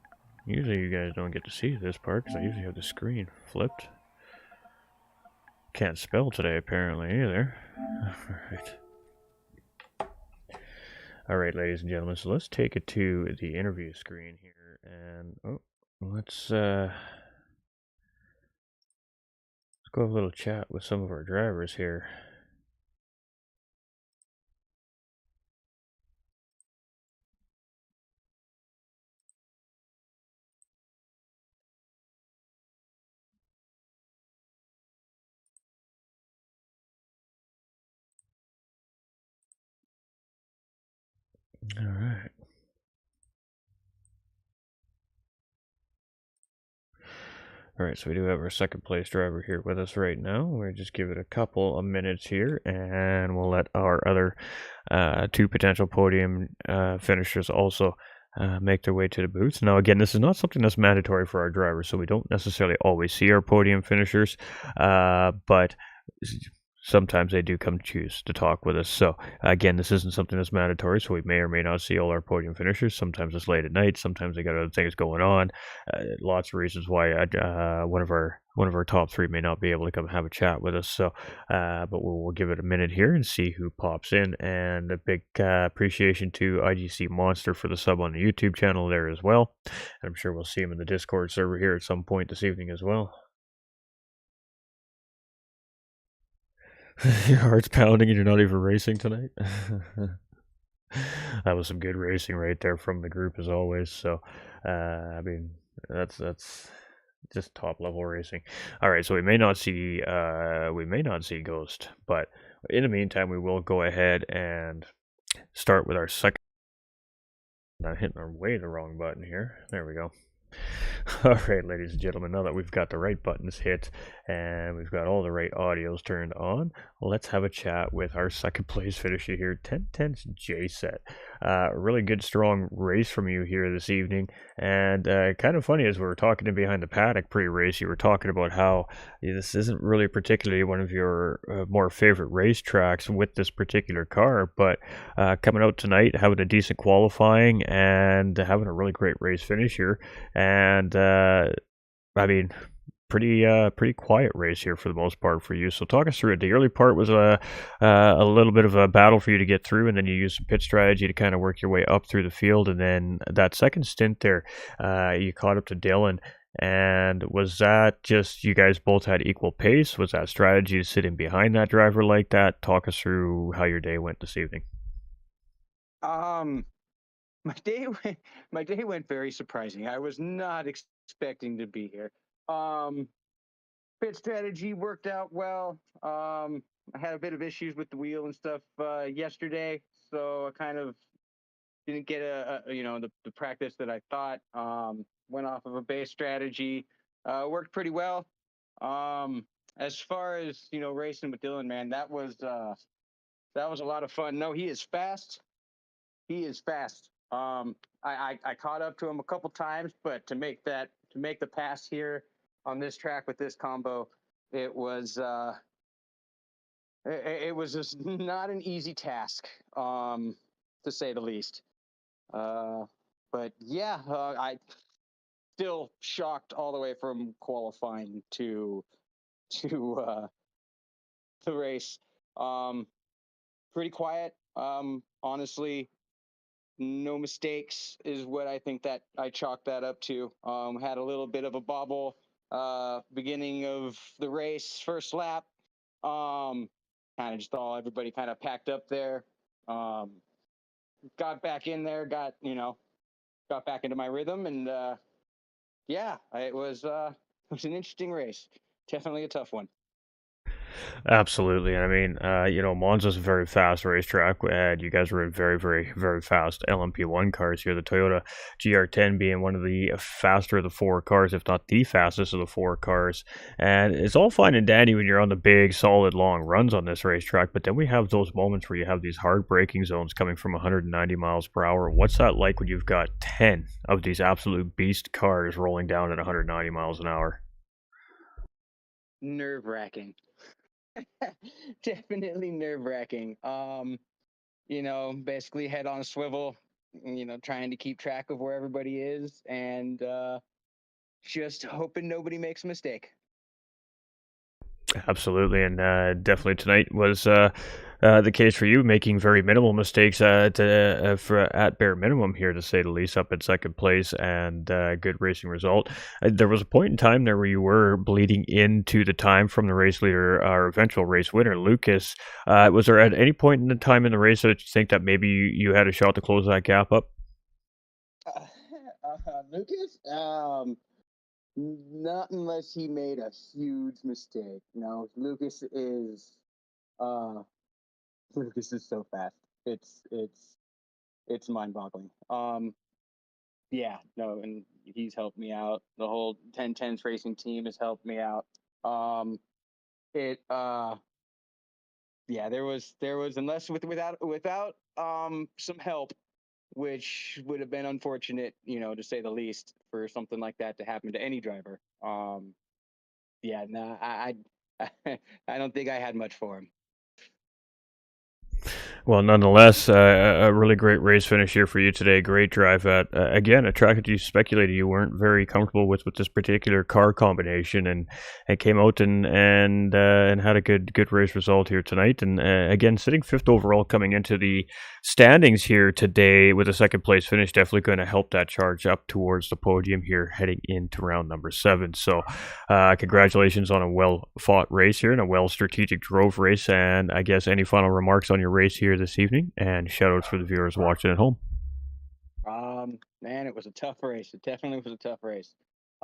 Usually you guys don't get to see this part because I usually have the screen flipped. Can't spell today apparently either. Alright, ladies and gentlemen, so let's take it to the interview screen here, and let's go have a little chat with some of our drivers here. All right. All right, so we do have our 2nd place driver here with us right now. We'll just give it a couple of minutes here, and we'll let our other 2 potential podium finishers also make their way to the booths. Now, again, this is not something that's mandatory for our drivers, so we don't necessarily always see our podium finishers, but sometimes they do come choose to talk with us. So again, this isn't something that's mandatory, so we may or may not see all our podium finishers. Sometimes it's late at night, sometimes they got other things going on. Lots of reasons why one of our top 3 may not be able to come have a chat with us. So but we'll give it a minute here and see who pops in. And a big appreciation to IGC Monster for the sub on the YouTube channel there as well. And I'm sure we'll see him in the Discord server here at some point this evening as well. Your heart's pounding and you're not even racing tonight? That was some good racing right there from the group as always. So, I mean, that's just top level racing. All right, so we may not see Ghost, but in the meantime, we will go ahead and start with our second. I'm hitting our way the wrong button here. There we go. Alright, ladies and gentlemen, now that we've got the right buttons hit and we've got all the right audios turned on, let's have a chat with our 2nd place finisher here, Ten Tenths J-Set. Really good, strong race from you here this evening, and kind of funny as we were talking to behind the paddock pre-race, you were talking about how this isn't really particularly one of your more favorite race tracks with this particular car, but coming out tonight, having a decent qualifying and having a really great race finish here. And I mean, pretty quiet race here for the most part for you. So talk us through it. The early part was a little bit of a battle for you to get through, and then you used some pit strategy to kind of work your way up through the field, and then that second stint there, you caught up to Dylan. And was that just you guys both had equal pace? Was that strategy sitting behind that driver like that? Talk us through how your day went this evening. Um, my day went my day went very surprising. I was not expecting to be here. Um, Pit strategy worked out well. I had a bit of issues with the wheel and stuff yesterday, so I kind of didn't get the practice that I thought. Went off of a base strategy, worked pretty well. As far as racing with Dylan, man, that was a lot of fun. No, he is fast. He is fast. I caught up to him a couple times, but to make the pass here on this track with this combo, it was it was just not an easy task, to say the least. Uh, but yeah, I still shocked all the way from qualifying to the race. Um, Pretty quiet. Honestly, no mistakes is what I think that I chalked that up to. Had a little bit of a bobble beginning of the race, first lap. Kind of just all everybody kind of packed up there. Um, got back in there, got back into my rhythm, and yeah, it was an interesting race. Definitely a tough one. Absolutely. I mean, Monza's a very fast racetrack, and you guys were in very, very, very fast LMP1 cars here. The Toyota GR10 being one of the faster of the four cars, if not the fastest of the four cars. And it's all fine and dandy when you're on the big, solid, long runs on this racetrack, but then we have those moments where you have these hard braking zones coming from 190 miles per hour. What's that like when you've got 10 of these absolute beast cars rolling down at 190 miles an hour? Nerve wracking. Definitely nerve wracking. Basically head on a swivel, trying to keep track of where everybody is and just hoping nobody makes a mistake. Absolutely, and definitely tonight was the case for you, making very minimal mistakes at bare minimum here, to say the least, up in second place and good racing result. There was a point in time there where you were bleeding into the time from the race leader, our eventual race winner, Lucas. Was there at any point in the time in the race that you think that maybe you had a shot to close that gap up? Uh, Lucas, not unless he made a huge mistake. No, uh, Lucas is so fast. It's mind boggling. Yeah, no, and he's helped me out. The whole Ten Tenths Racing team has helped me out. Um, it yeah, there was unless without some help, which would have been unfortunate, to say the least, for something like that to happen to any driver. Yeah, no, I I don't think I had much for him. Well, nonetheless, a really great race finish here for you today. Great drive at again a track that you speculated you weren't very comfortable with this particular car combination, and came out and had a good race result here tonight. And again, sitting fifth overall coming into the standings here today with a second place finish, definitely going to help that charge up towards the podium here heading into round number 7. So, congratulations on a well fought race here and a well strategic drove race. And I guess any final remarks on your race here this evening, and shout outs for the viewers watching at home. Man, it was a tough race. It definitely was a tough race.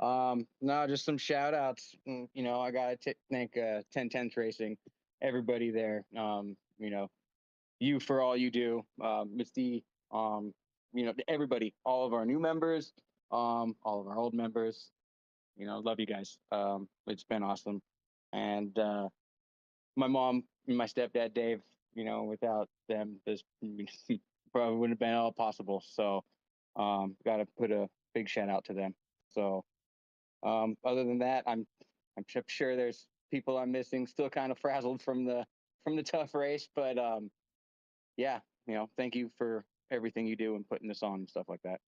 No, just some shout outs. I gotta thank Ten Tenths Racing, everybody there. You for all you do, Misty. Everybody, all of our new members, all of our old members. Love you guys. It's been awesome, and my mom and my stepdad Dave. Without them, this probably wouldn't have been all possible. So, got to put a big shout out to them. So, other than that, I'm sure there's people I'm missing. Still kind of frazzled from the tough race, but yeah, thank you for everything you do and putting this on and stuff like that.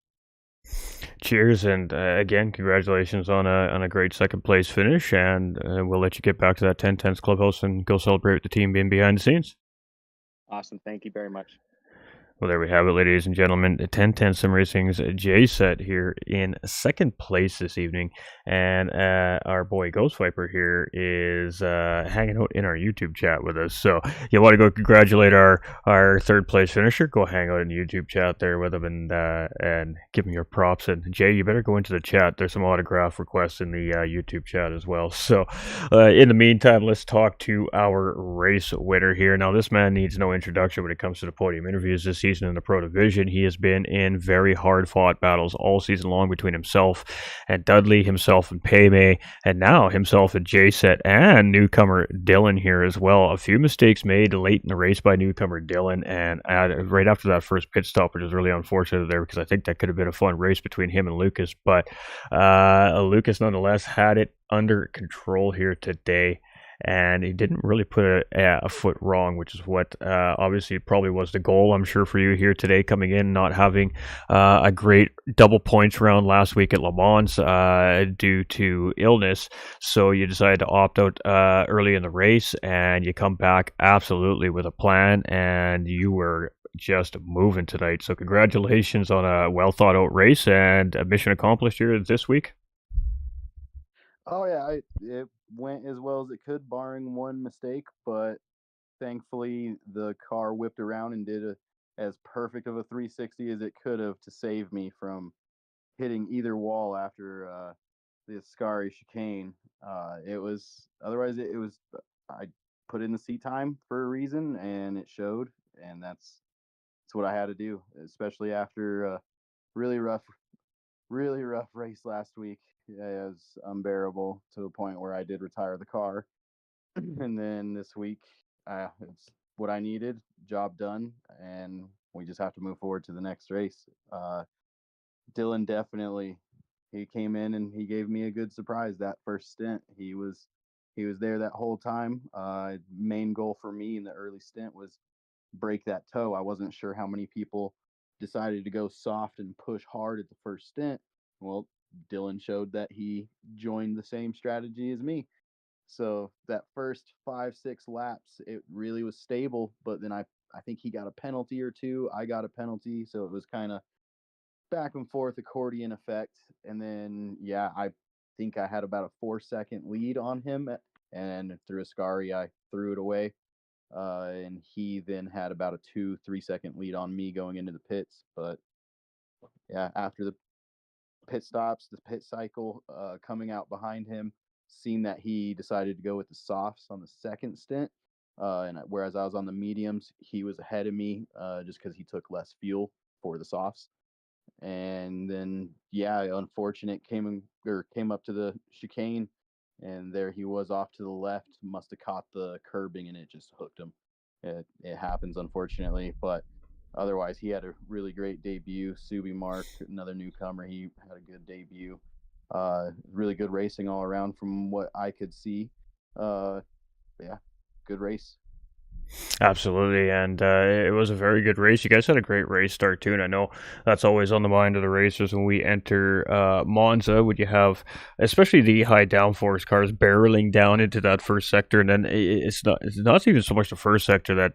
cheers, and again, congratulations on a great second place finish, and we'll let you get back to that 10 tenths clubhouse and go celebrate with the team being behind the scenes. Awesome. Thank you very much. Well, there we have it, ladies and gentlemen. 10 tenths Simracing's Jay set here in second place this evening, and our boy Ghost Viper here is hanging out in our YouTube chat with us. So you want to go congratulate our third place finisher? Go hang out in the YouTube chat there with him and give him your props. And Jay, you better go into the chat. There's some autograph requests in the YouTube chat as well. So in the meantime, let's talk to our race winner here. Now, this man needs no introduction when it comes to the podium interviews this season in the Pro Division. He has been in very hard-fought battles all season long between himself and Dudley, himself and Paymay, and now himself and J-Set and newcomer Dylan here as well. A few mistakes made late in the race by newcomer Dylan, and right after that first pit stop, which is really unfortunate there because I think that could have been a fun race between him and Lucas, but Lucas nonetheless had it under control here today, and he didn't really put a foot wrong, which is what obviously probably was the goal, I'm sure, for you here today, coming in, not having a great double points round last week at Le Mans due to illness. So you decided to opt out early in the race, and you come back absolutely with a plan, and you were just moving tonight. So congratulations on a well thought out race and a mission accomplished here this week. Oh yeah, it went as well as it could, barring one mistake. But thankfully, the car whipped around and did as perfect of a 360 as it could have to save me from hitting either wall after the Ascari chicane. It was otherwise it was I put in the seat time for a reason, and it showed, and that's what I had to do, especially after a really rough race last week. Yeah, it was unbearable to the point where I did retire the car. And then this week, it's what I needed, job done, and we just have to move forward to the next race. Dylan definitely, he came in and he gave me a good surprise that first stint. He was there that whole time. Main goal for me in the early stint was break that toe. I wasn't sure how many people decided to go soft and push hard at the first stint. Well, Dylan showed that he joined the same strategy as me. So that first 5, 6 laps, it really was stable. But then I think he got a penalty or two. I got a penalty. So it was kind of back and forth accordion effect. And then, yeah, I think I had about a 4-second lead on him. And through Ascari, I threw it away. And he then had about a 2, 3 second lead on me going into the pits. But yeah, after the pit stops, the pit cycle, coming out behind him, seen that he decided to go with the softs on the second stint. Whereas I was on the mediums, he was ahead of me just because he took less fuel for the softs. And then, yeah, unfortunate came up to the chicane, and there he was off to the left. Must have caught the curbing, and it just hooked him. It happens, unfortunately, but otherwise, he had a really great debut. Subi Mark, another newcomer, he had a good debut. Really good racing all around from what I could see. Yeah, good race. Absolutely, and it was a very good race. You guys had a great race start too, and I know that's always on the mind of the racers when we enter Monza. Would you have, especially the high downforce cars, barreling down into that first sector, and then it's not even so much the first sector that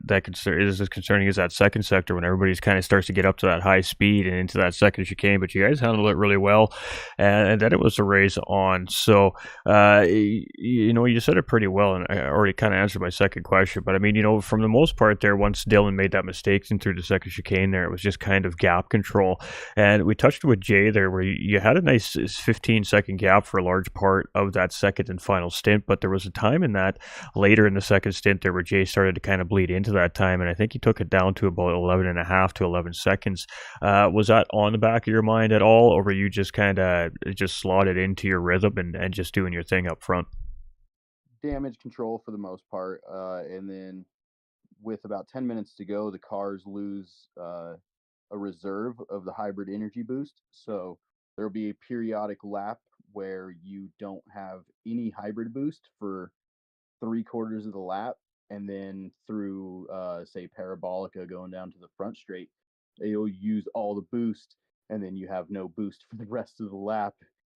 is as concerning as that second sector when everybody's kind of starts to get up to that high speed and into that second chicane. But you guys handled it really well, and then it was the race on. So you said it pretty well, and I already kind of answered my second question. But I mean, from the most part there, once Dylan made that mistake and through the second chicane there, it was just kind of gap control. And we touched with Jay there where you had a nice 15-second gap for a large part of that second and final stint, but there was a time in that later in the second stint there where Jay started to kind of bleed into that time, and I think he took it down to about 11 and a half to 11 seconds. Was that on the back of your mind at all, or were you just kind of just slotted into your rhythm and just doing your thing up front? Damage control for the most part, and then with about 10 minutes to go, the cars lose a reserve of the hybrid energy boost. So there'll be a periodic lap where you don't have any hybrid boost for 3/4 of the lap. And then through, say, Parabolica going down to the front straight, you'll use all the boost. and then you have no boost for the rest of the lap,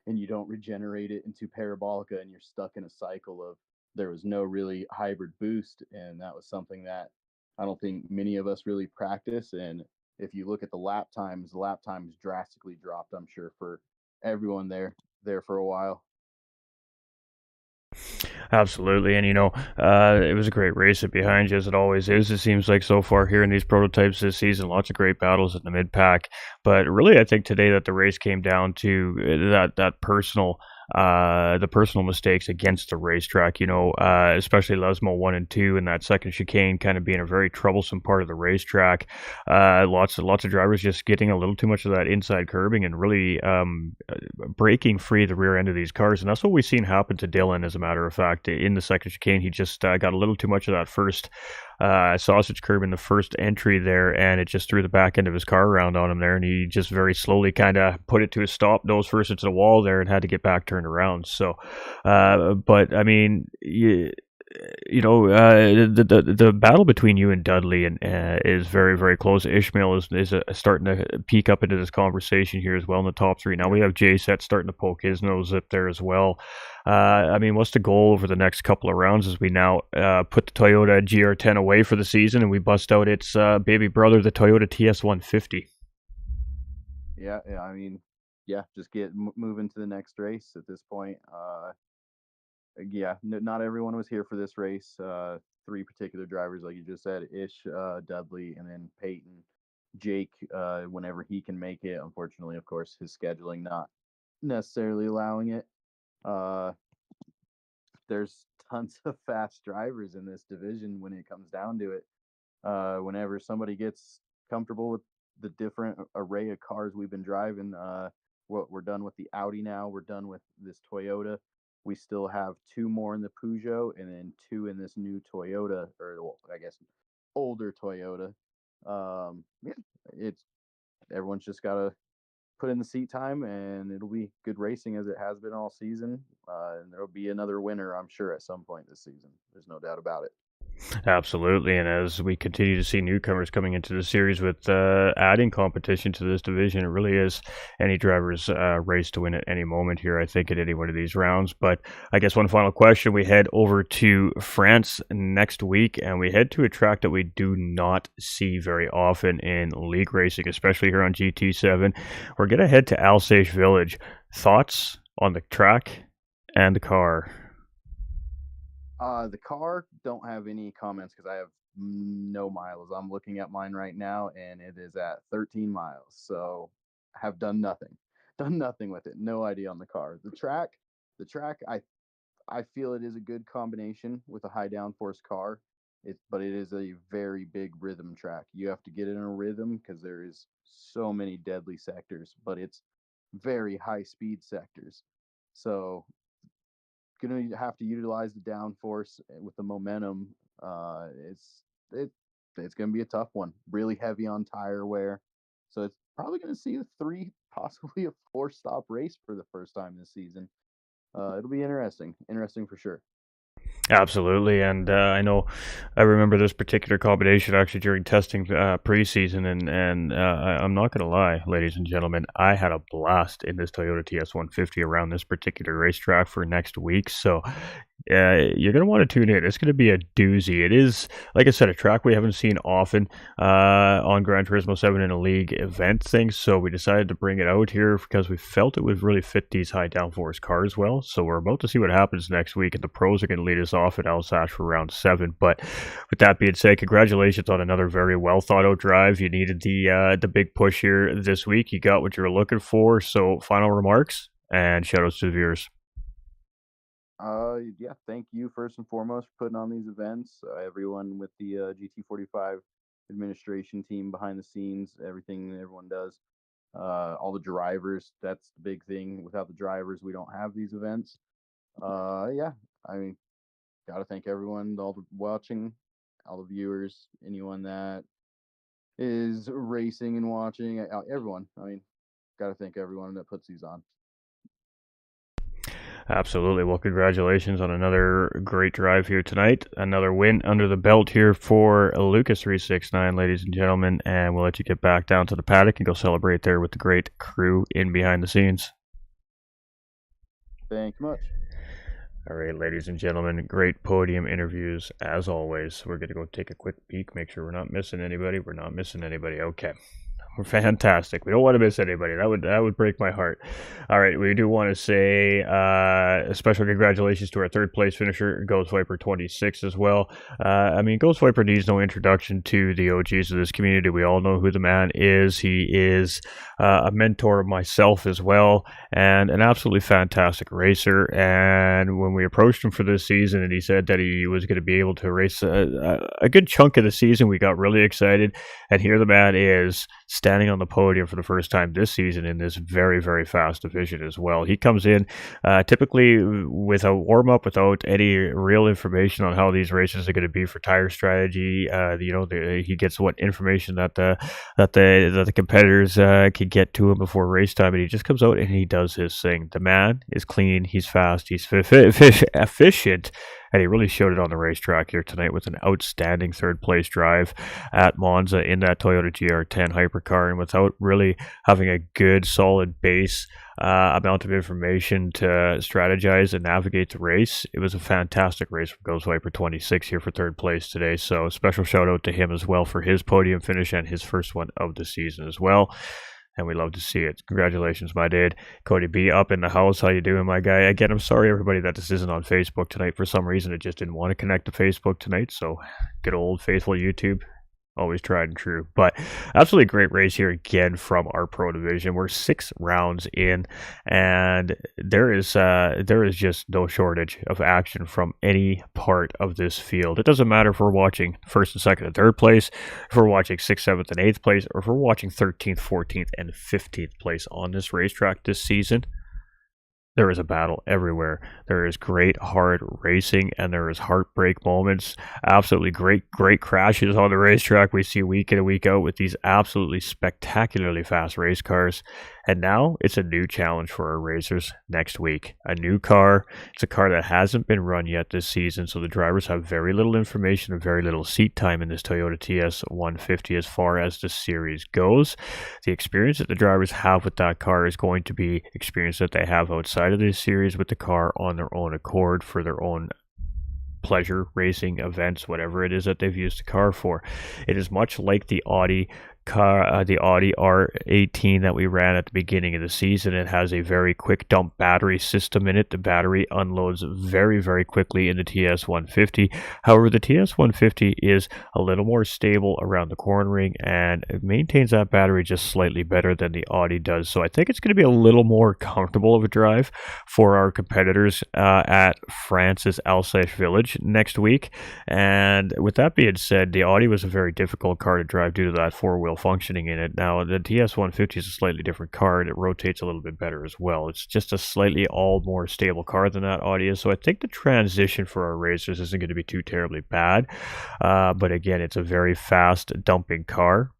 and you don't regenerate it into parabolica, and you're stuck in a cycle of there was no really hybrid boost, and that was something that I don't think many of us really practice. And if you look at the lap times drastically dropped, I'm sure, for everyone there for a while. Absolutely, and it was a great race it behind you, as it always is. It seems like so far here in these prototypes this season, lots of great battles in the mid pack. But really, I think today that the race came down to that personal. The personal mistakes against the racetrack, especially Lesmo 1 and 2 and that second chicane kind of being a very troublesome part of the racetrack. Lots of drivers just getting a little too much of that inside curbing and really breaking free the rear end of these cars. And that's what we've seen happen to Dylan, as a matter of fact. In the second chicane, he just got a little too much of that first sausage curb in the first entry there, and it just threw the back end of his car around on him there, and he just very slowly kind of put it to a stop, nose first into the wall there, and had to get back turned around. So, but I mean, the battle between you and Dudley and is very, very close. Ishmael is starting to peek up into this conversation here as well in the top three. Now we have Jay Set starting to poke his nose up there as well. I mean, what's the goal over the next couple of rounds as we now put the Toyota GR10 away for the season and we bust out its baby brother, the Toyota TS150? Yeah, I mean, yeah, just moving to the next race at this point. Yeah, not everyone was here for this race. Three particular drivers, like you just said, Ish, Dudley, and then Peyton. Jake, whenever he can make it. Unfortunately, of course, his scheduling not necessarily allowing it. There's tons of fast drivers in this division when it comes down to it. Whenever somebody gets comfortable with the different array of cars we've been driving, what we're done with the Audi now, we're done with this Toyota. We still have two more in the Peugeot and then two in this new Toyota, or well, I guess older Toyota. Yeah, it's everyone's just got to put in the seat time, and it'll be good racing as it has been all season. And there'll be another winner, I'm sure, at some point this season. There's no doubt about it. Absolutely, and as we continue to see newcomers coming into the series with adding competition to this division, it really is any driver's race to win at any moment here, I think, at any one of these rounds. But I guess one final question, we head over to France next week, and we head to a track that we do not see very often in league racing, especially here on GT7. We're going to head to Alsace Village. Thoughts on the track and the car? The car, don't have any comments because I have no miles. I'm looking at mine right now, and it is at 13 miles. So I have done nothing, done nothing with it. No idea on the car. The track, I feel it is a good combination with a high downforce car. But it is a very big rhythm track. You have to get in a rhythm because there is so many deadly sectors, but it's very high speed sectors. So going to have to utilize the downforce with the momentum. It it's going to be a tough one. Really heavy on tire wear, so it's probably going to see a three, possibly a four-stop race for the first time this season. It'll be interesting for sure. Absolutely, and I remember this particular combination actually during testing preseason, and I'm not going to lie, ladies and gentlemen, I had a blast in this Toyota TS150 around this particular racetrack for next week. So you're going to want to tune in. It's going to be a doozy. It is, like I said, a track we haven't seen often on Gran Turismo 7 in a league event thing. So we decided to bring it out here because we felt it would really fit these high downforce cars well. So we're about to see what happens next week, and the pros are going to lead us off at Alsace for round 7. But with that being said, congratulations on another very well thought out drive. You needed the big push here this week. You got what you were looking for. So final remarks and shout outs to the viewers. Yeah, thank you first and foremost for putting on these events. Everyone with the GT45 administration team behind the scenes, everything everyone does. All the drivers, that's the big thing. Without the drivers, we don't have these events. Yeah, I mean, gotta thank everyone, all the watching, all the viewers, anyone that is racing and watching, everyone. I mean, gotta thank everyone that puts these on. Absolutely. Well, congratulations on another great drive here tonight. Another win under the belt here for Lucas369, ladies and gentlemen. And we'll let you get back down to the paddock and go celebrate there with the great crew in behind the scenes. Thank you much. All right, ladies and gentlemen, great podium interviews as always. We're going to go take a quick peek, make sure we're not missing anybody. We're not missing anybody. Okay. We're fantastic. We don't want to miss anybody. That would break my heart. All right, we do want to say a special congratulations to our third place finisher, Ghost Viper 26 as well. I mean, Ghost Viper needs no introduction to the OGs of this community. We all know who the man is. He is a mentor of myself as well, and an absolutely fantastic racer. And when we approached him for this season, and he said that he was going to be able to race a good chunk of the season, we got really excited. And here the man is standing on the podium for the first time this season in this very, very fast division as well. He comes in typically with a warm-up without any real information on how these races are going to be for tire strategy. He gets what information that the competitors can get to him before race time, and he just comes out and he does his thing. The man is clean, he's fast, he's efficient, and he really showed it on the racetrack here tonight with an outstanding third place drive at Monza in that Toyota GR10 hypercar. And without really having a good, solid base amount of information to strategize and navigate the race, it was a fantastic race from Ghost Viper 26 here for third place today. So special shout out to him as well for his podium finish and his first one of the season as well. And we love to see it. Congratulations, my dude. Cody B up in the house. How you doing, my guy? Again, I'm sorry, everybody, that this isn't on Facebook tonight. For some reason, it just didn't want to connect to Facebook tonight. So good old faithful YouTube. Always tried and true. But absolutely great race here again from our pro division. We're 6 rounds in, and there is just no shortage of action from any part of this field. It doesn't matter if we're watching first and second and third place, if we're watching 6th, 7th, and 8th place, or if we're watching 13th, 14th, and 15th place on this racetrack this season. There is a battle everywhere. There is great hard racing, and there is heartbreak moments. Absolutely great crashes on the racetrack we see week in and week out with these absolutely spectacularly fast race cars. And now it's a new challenge for our racers next week. A new car. It's a car that hasn't been run yet this season, so the drivers have very little information and very little seat time in this Toyota TS150 as far as the series goes. The experience that the drivers have with that car is going to be experience that they have outside of this series with the car on their own accord for their own pleasure racing events, whatever it is that they've used the car for. It is much like the Audi car, the Audi R18 that we ran at the beginning of the season. It has a very quick dump battery system in it. The battery unloads very, very quickly in the TS150. However, the TS150 is a little more stable around the corner ring, and it maintains that battery just slightly better than the Audi does. So I think it's going to be a little more comfortable of a drive for our competitors at France's Alsace Village next week. And with that being said, the Audi was a very difficult car to drive due to that four-wheel functioning in it. Now, the TS150 is a slightly different car, and it rotates a little bit better as well. It's just a slightly all more stable car than that Audi is. So I think the transition for our racers isn't going to be too terribly bad. But again, it's a very fast dumping car.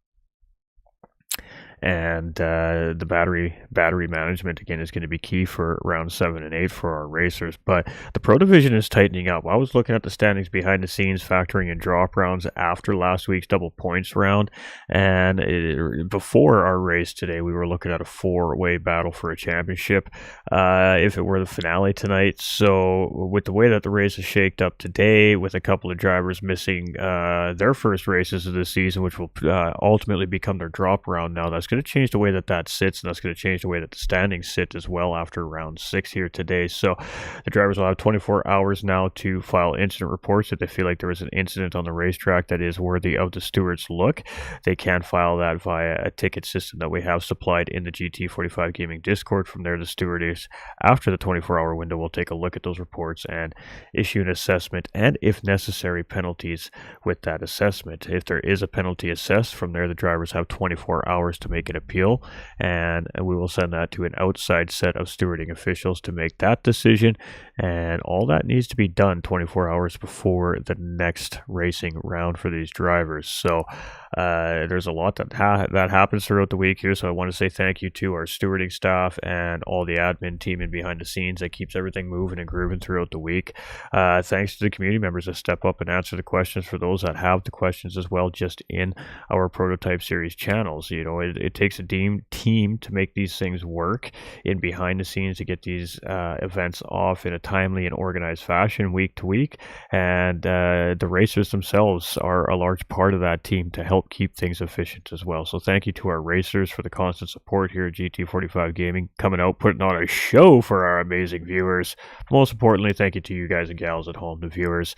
And the battery management again is going to be key for round 7 and 8 for our racers. But the pro division is tightening up. I was looking at the standings behind the scenes, factoring in drop rounds after last week's double points round, and before our race today, we were looking at a 4-way battle for a championship if it were the finale tonight. So with the way that the race is shaped up today, with a couple of drivers missing their first races of the season, which will ultimately become their drop round now, that's going to change the way that sits, and that's going to change the way that the standings sit as well after round 6 here today. So the drivers will have 24 hours now to file incident reports if they feel like there is an incident on the racetrack that is worthy of the stewards' look. They can file that via a ticket system that we have supplied in the GT45 Gaming Discord. From there, the stewards, after the 24-hour window, will take a look at those reports and issue an assessment and, if necessary, penalties with that assessment. If there is a penalty assessed, from there the drivers have 24 hours to make make an appeal, and we will send that to an outside set of stewarding officials to make that decision. And all that needs to be done 24 hours before the next racing round for these drivers. So there's a lot that happens throughout the week here. So I want to say thank you to our stewarding staff and all the admin team and behind the scenes that keeps everything moving and grooving throughout the week. Thanks to the community members that step up and answer the questions for those that have the questions as well, just in our prototype series channels. You know, it takes a team to make these things work in behind the scenes to get these events off in a timely and organized fashion week to week. And the racers themselves are a large part of that team to help keep things efficient as well. So thank you to our racers for the constant support here at GT45 Gaming, coming out, putting on a show for our amazing viewers. Most importantly, thank you to you guys and gals at home, the viewers.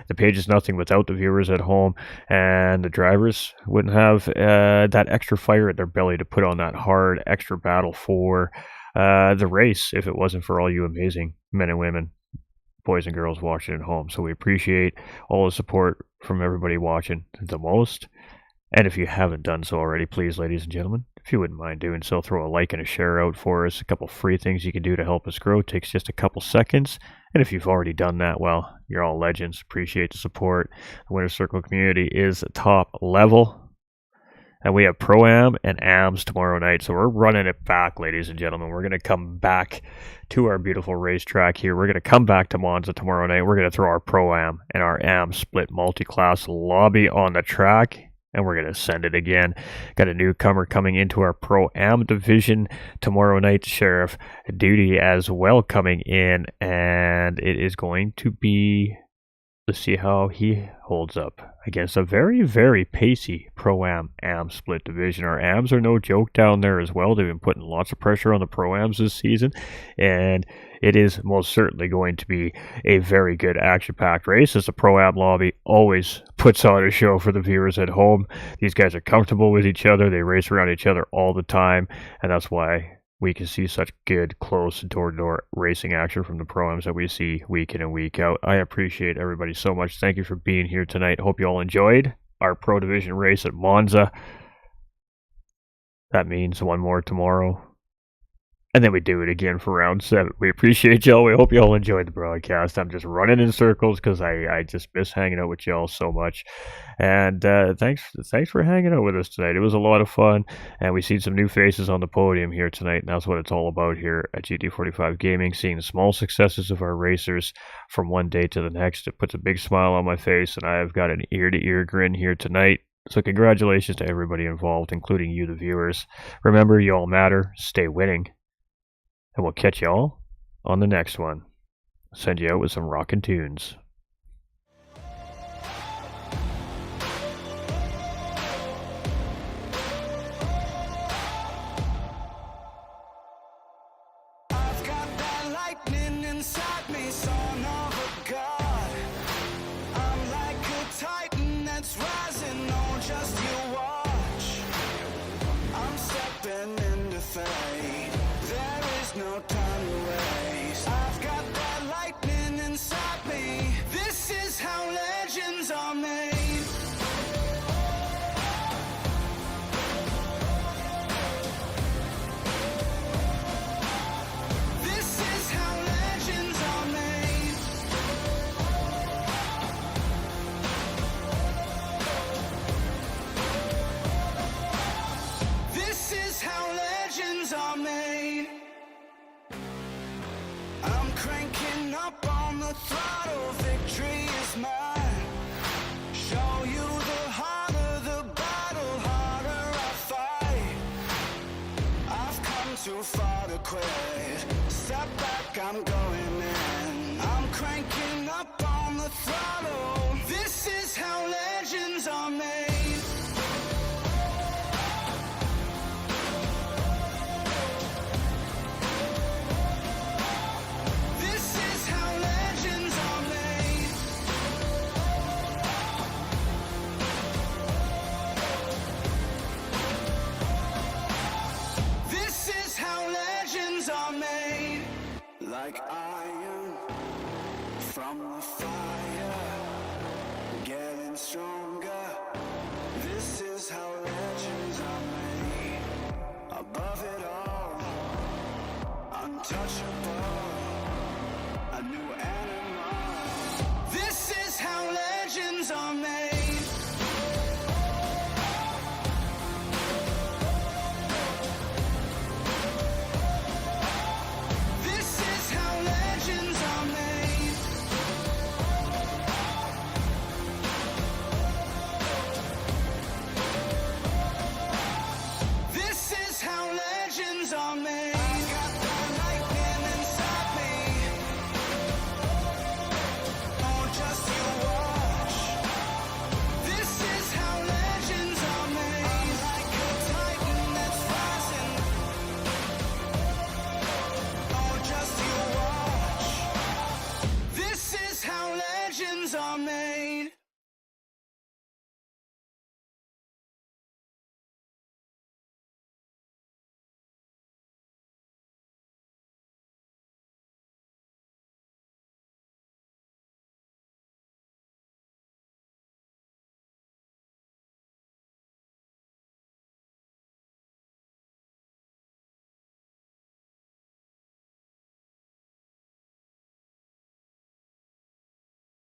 The page is nothing without the viewers at home, and the drivers wouldn't have that extra fire at their belly to put on that hard extra battle for the race if it wasn't for all you amazing men and women, boys and girls watching at home. So we appreciate all the support from everybody watching the most. And if you haven't done so already, please, ladies and gentlemen, if you wouldn't mind doing so, throw a like and a share out for us. A couple free things you can do to help us grow. It takes just a couple seconds. And if you've already done that, well, you're all legends. Appreciate the support. The Winner's Circle community is top level. And we have Pro-Am and AMs tomorrow night. So we're running it back, ladies and gentlemen. We're going to come back to our beautiful racetrack here. We're going to come back to Monza tomorrow night. We're going to throw our Pro-Am and our AM split multi-class lobby on the track. And we're going to send it again. Got a newcomer coming into our Pro-Am division tomorrow night. Sheriff Duty as well coming in. And it is going to be... let's see how he holds up against a very, very pacey Pro-Am split division. Our AMs are no joke down there as well. They've been putting lots of pressure on the Pro-Ams this season, and it is most certainly going to be a very good action-packed race, as the Pro-Am lobby always puts on a show for the viewers at home. These guys are comfortable with each other. They race around each other all the time, and that's why we can see such good, close, door-to-door racing action from the Pro-Ams that we see week in and week out. I appreciate everybody so much. Thank you for being here tonight. Hope you all enjoyed our Pro Division race at Monza. That means one more tomorrow. And then we do it again for round 7. We appreciate y'all. We hope you all enjoyed the broadcast. I'm just running in circles because I just miss hanging out with y'all so much. And thanks for hanging out with us tonight. It was a lot of fun. And we seen some new faces on the podium here tonight. And that's what it's all about here at GT45 Gaming. Seeing the small successes of our racers from one day to the next. It puts a big smile on my face. And I've got an ear-to-ear grin here tonight. So congratulations to everybody involved, including you, the viewers. Remember, you all matter. Stay winning. And we'll catch y'all on the next one. Send you out with some rockin' tunes. I've got that lightning inside me, son of a god. I'm like a titan that's rising, oh, just you watch. I'm stepping into fate. There is no time to waste. I've got that lightning inside me. This is how legends are made. This is how legends are made. This is how legends are made. I'm cranking up on the throttle, victory is mine. Show you the harder the battle, harder I fight. I've come too far to quit. Step back, I'm going in. I'm cranking up on the throttle. This is how legends are made. This is how legends are made. This is how legends are made. Like iron from the fire, getting stronger. This is how legends are made. legends are made. This is how legends are made. This is how legends are made. I got the lightning inside me. Oh, just you watch. This is how legends are made. I'm like a titan that's rising. Oh, just you watch. This is how legends are made.